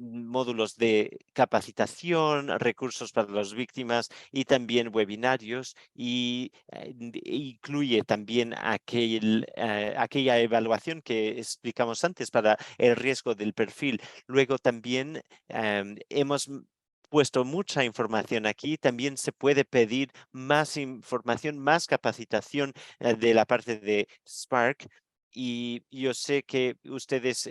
módulos de capacitación, recursos para las víctimas y también webinarios y incluye también aquella evaluación que explicamos antes para el riesgo del perfil. Luego también hemos puesto mucha información aquí. También se puede pedir más información, más capacitación de la parte de Spark. Y yo sé que ustedes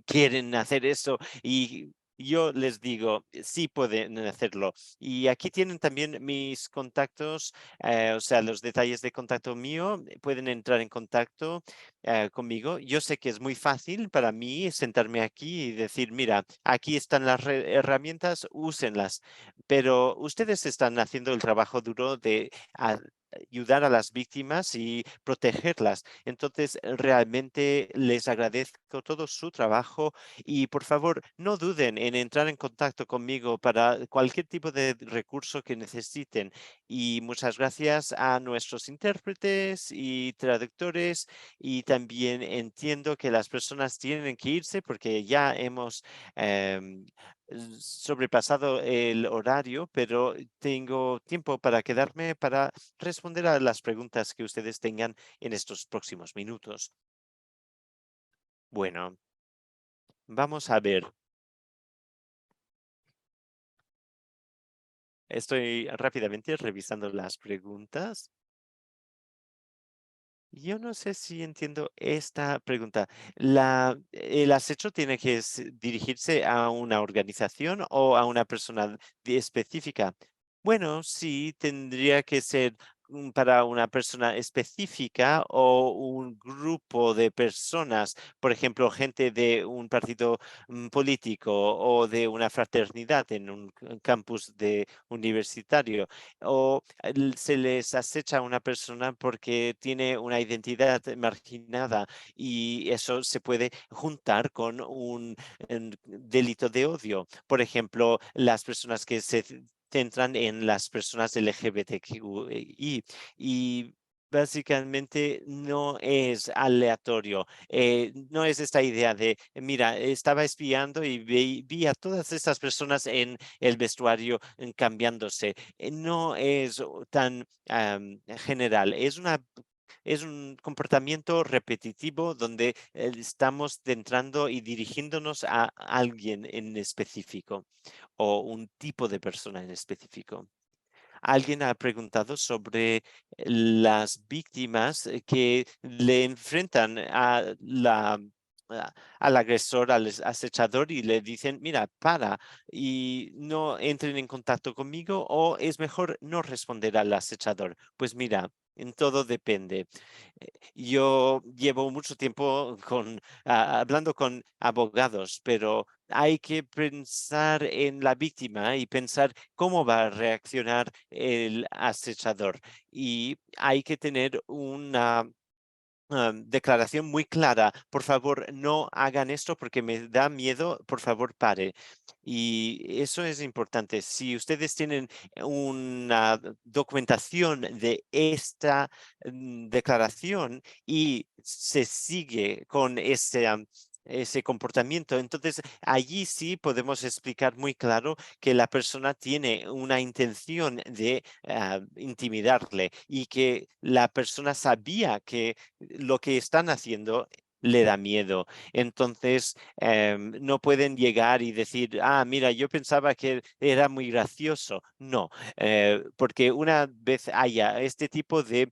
quieren hacer eso y yo les digo, sí pueden hacerlo. Y aquí tienen también mis contactos, o sea, los detalles de contacto mío. Pueden entrar en contacto conmigo. Yo sé que es muy fácil para mí sentarme aquí y decir, mira, aquí están las herramientas, úsenlas. Pero ustedes están haciendo el trabajo duro de ayudar a las víctimas y protegerlas. Entonces, realmente les agradezco todo su trabajo y por favor, no duden en entrar en contacto conmigo para cualquier tipo de recurso que necesiten. Y muchas gracias a nuestros intérpretes y traductores y también entiendo que las personas tienen que irse porque ya hemos sobrepasado el horario, pero tengo tiempo para quedarme para responder a las preguntas que ustedes tengan en estos próximos minutos. Bueno, vamos a ver. Estoy rápidamente revisando las preguntas. Yo no sé si entiendo esta pregunta. ¿El acecho tiene que dirigirse a una organización o a una persona específica? Bueno, sí, tendría que ser para una persona específica o un grupo de personas, por ejemplo, gente de un partido político o de una fraternidad en un campus de universitario, o se les acecha a una persona porque tiene una identidad marginada y eso se puede juntar con un delito de odio. Por ejemplo, las personas que se centran en las personas LGBTQI y básicamente no es aleatorio, no es esta idea de, mira, estaba espiando y vi a todas estas personas en el vestuario cambiándose. No es tan general, es un comportamiento repetitivo donde estamos centrando y dirigiéndonos a alguien en específico o un tipo de persona en específico. Alguien ha preguntado sobre las víctimas que le enfrentan al agresor, al acechador y le dicen, mira, para y no entren en contacto conmigo o es mejor no responder al acechador. Pues mira, en todo depende. Yo llevo mucho tiempo hablando con abogados, pero hay que pensar en la víctima y pensar cómo va a reaccionar el acechador. Y hay que tener una declaración muy clara. Por favor, no hagan esto porque me da miedo. Por favor, pare. Y eso es importante. Si ustedes tienen una documentación de esta declaración y se sigue con ese comportamiento, entonces allí sí podemos explicar muy claro que la persona tiene una intención de intimidarle y que la persona sabía que lo que están haciendo le da miedo. Entonces, no pueden llegar y decir, mira, yo pensaba que era muy gracioso. No, porque una vez haya este tipo de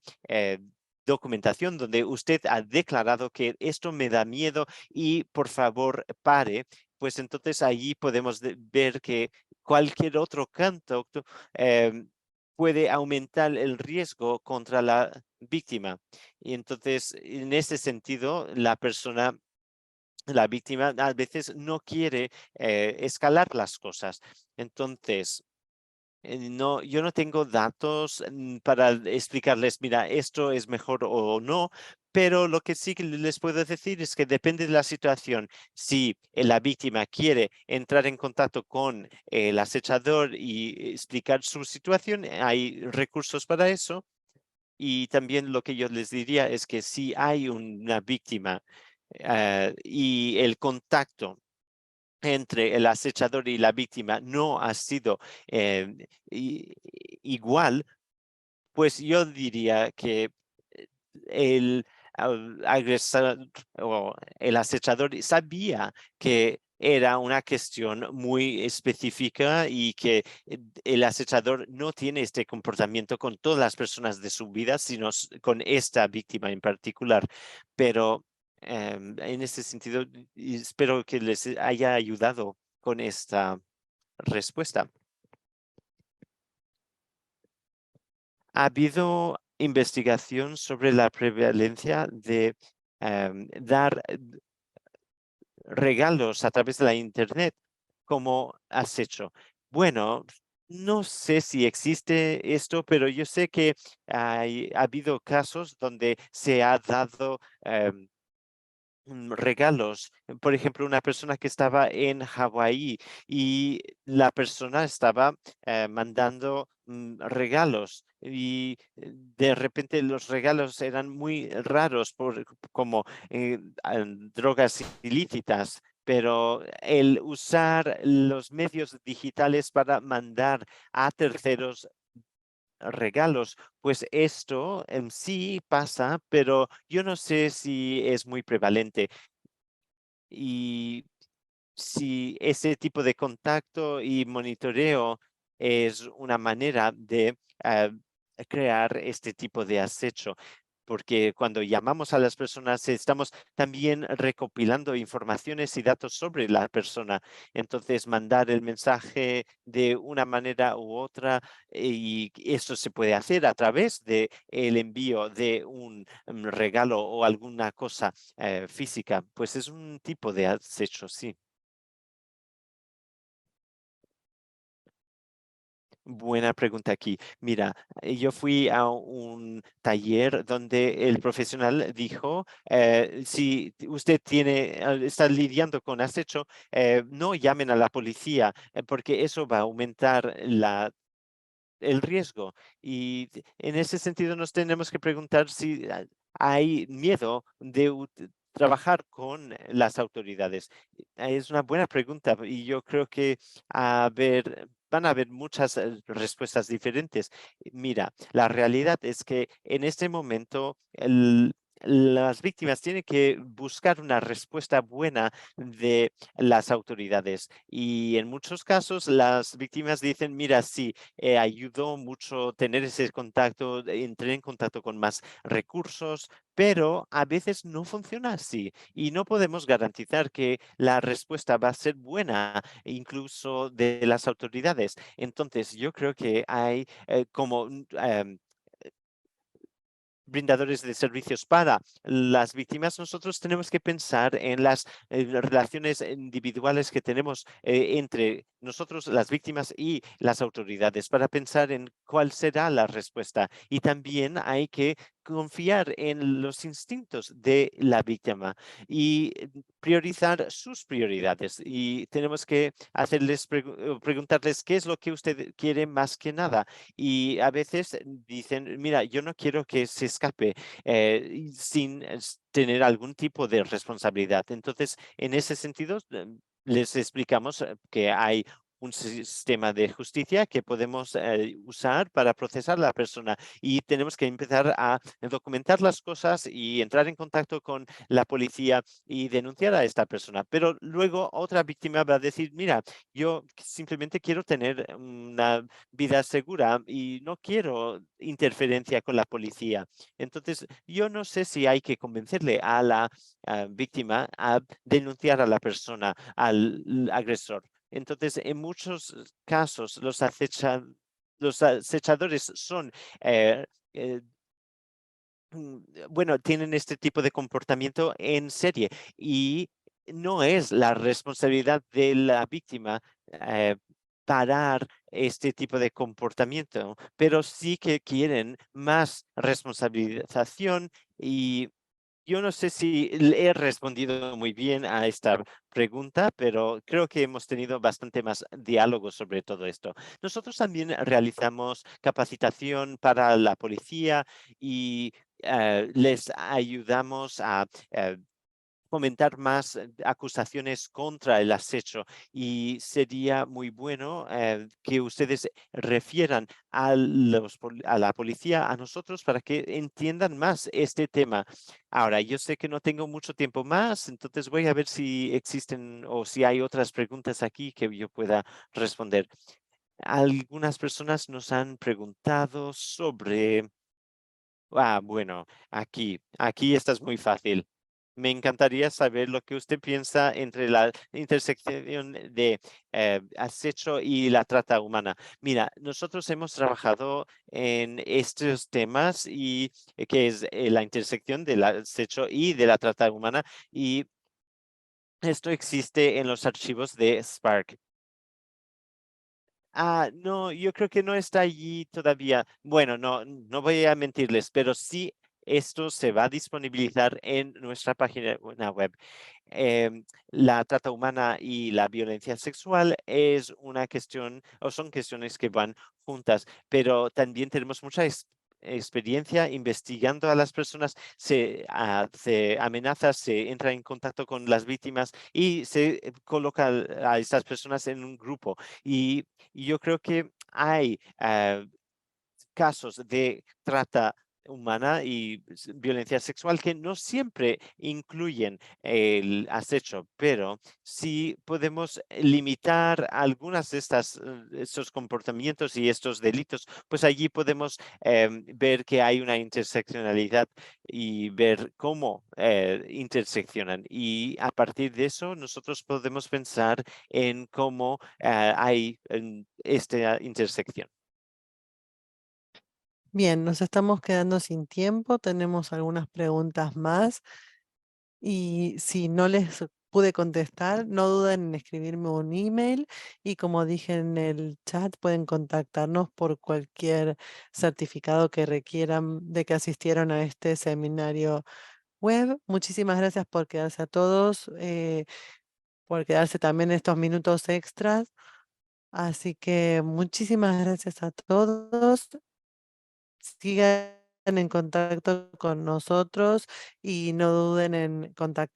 documentación donde usted ha declarado que esto me da miedo y por favor pare, pues entonces allí podemos ver que cualquier otro canto puede aumentar el riesgo contra la víctima. Y entonces, en ese sentido, la víctima a veces no quiere escalar las cosas. Entonces, no, yo no tengo datos para explicarles, mira, esto es mejor o no, pero lo que sí que les puedo decir es que depende de la situación. Si la víctima quiere entrar en contacto con el acechador y explicar su situación, hay recursos para eso. Y también lo que yo les diría es que si hay una víctima y el contacto entre el acechador y la víctima no ha sido igual, pues yo diría que el agresor o el acechador sabía que era una cuestión muy específica y que el acechador no tiene este comportamiento con todas las personas de su vida, sino con esta víctima en particular. Pero en ese sentido, espero que les haya ayudado con esta respuesta. ¿Ha habido investigación sobre la prevalencia de dar regalos a través de la Internet como has hecho? Bueno, no sé si existe esto, pero yo sé que ha habido casos donde se ha dado regalos. Por ejemplo, una persona que estaba en Hawái y la persona estaba mandando regalos y de repente los regalos eran muy raros como drogas ilícitas. Pero el usar los medios digitales para mandar a terceros regalos, pues esto en sí pasa, pero yo no sé si es muy prevalente y si ese tipo de contacto y monitoreo es una manera de crear este tipo de acecho, porque cuando llamamos a las personas estamos también recopilando informaciones y datos sobre la persona. Entonces, mandar el mensaje de una manera u otra, y esto se puede hacer a través de el envío de un regalo o alguna cosa física, pues es un tipo de acecho, sí. Buena pregunta aquí. Mira, yo fui a un taller donde el profesional dijo, si usted está lidiando con acecho, no llamen a la policía, porque eso va a aumentar el riesgo. Y en ese sentido nos tenemos que preguntar si hay miedo de trabajar con las autoridades. Es una buena pregunta y yo creo que van a haber muchas respuestas diferentes. Mira, la realidad es que en este momento las víctimas tienen que buscar una respuesta buena de las autoridades y en muchos casos las víctimas dicen, mira, sí, ayudó mucho tener ese contacto, entré en contacto con más recursos, pero a veces no funciona así y no podemos garantizar que la respuesta va a ser buena, incluso de las autoridades. Entonces, yo creo que hay como brindadores de servicios para las víctimas, nosotros tenemos que pensar en las relaciones individuales que tenemos entre nosotros, las víctimas y las autoridades, para pensar en cuál será la respuesta. Y también hay que confiar en los instintos de la víctima y priorizar sus prioridades. Y tenemos que preguntarles qué es lo que usted quiere más que nada, y a veces dicen, mira, yo no quiero que se escape sin tener algún tipo de responsabilidad. Entonces, en ese sentido, les explicamos que hay un sistema de justicia que podemos usar para procesar a la persona y tenemos que empezar a documentar las cosas y entrar en contacto con la policía y denunciar a esta persona. Pero luego otra víctima va a decir, mira, yo simplemente quiero tener una vida segura y no quiero interferencia con la policía. Entonces, yo no sé si hay que convencerle a la víctima a denunciar a la persona, al agresor. Entonces, en muchos casos, los acechadores son eh, eh, bueno, tienen este tipo de comportamiento en serie y no es la responsabilidad de la víctima parar este tipo de comportamiento, pero sí que quieren más responsabilización y yo no sé si le he respondido muy bien a esta pregunta, pero creo que hemos tenido bastante más diálogo sobre todo esto. Nosotros también realizamos capacitación para la policía y les ayudamos a fomentar más acusaciones contra el acecho y sería muy bueno que ustedes refieran a la policía, a nosotros, para que entiendan más este tema. Ahora, yo sé que no tengo mucho tiempo más, entonces voy a ver si existen o si hay otras preguntas aquí que yo pueda responder. Algunas personas nos han preguntado sobre bueno, aquí esta es muy fácil. Me encantaría saber lo que usted piensa entre la intersección de acecho y la trata humana. Mira, nosotros hemos trabajado en estos temas y que es la intersección del acecho y de la trata humana, y esto existe en los archivos de Spark. No, yo creo que no está allí todavía. Bueno, no voy a mentirles, pero sí esto se va a disponibilizar en nuestra página web. La trata humana y la violencia sexual es una cuestión, o son cuestiones que van juntas, pero también tenemos mucha experiencia investigando a las personas, se amenaza, se entra en contacto con las víctimas y se coloca a estas personas en un grupo. Y yo creo que hay casos de trata humana y violencia sexual que no siempre incluyen el acecho, pero si podemos limitar algunas de estos comportamientos y estos delitos, pues allí podemos ver que hay una interseccionalidad y ver cómo interseccionan. Y a partir de eso, nosotros podemos pensar en cómo hay esta intersección. Bien, nos estamos quedando sin tiempo, tenemos algunas preguntas más y si no les pude contestar, no duden en escribirme un email y como dije en el chat, pueden contactarnos por cualquier certificado que requieran de que asistieron a este seminario web. Muchísimas gracias por quedarse a todos, por quedarse también estos minutos extras. Así que muchísimas gracias a todos. Sigan en contacto con nosotros y no duden en contactar.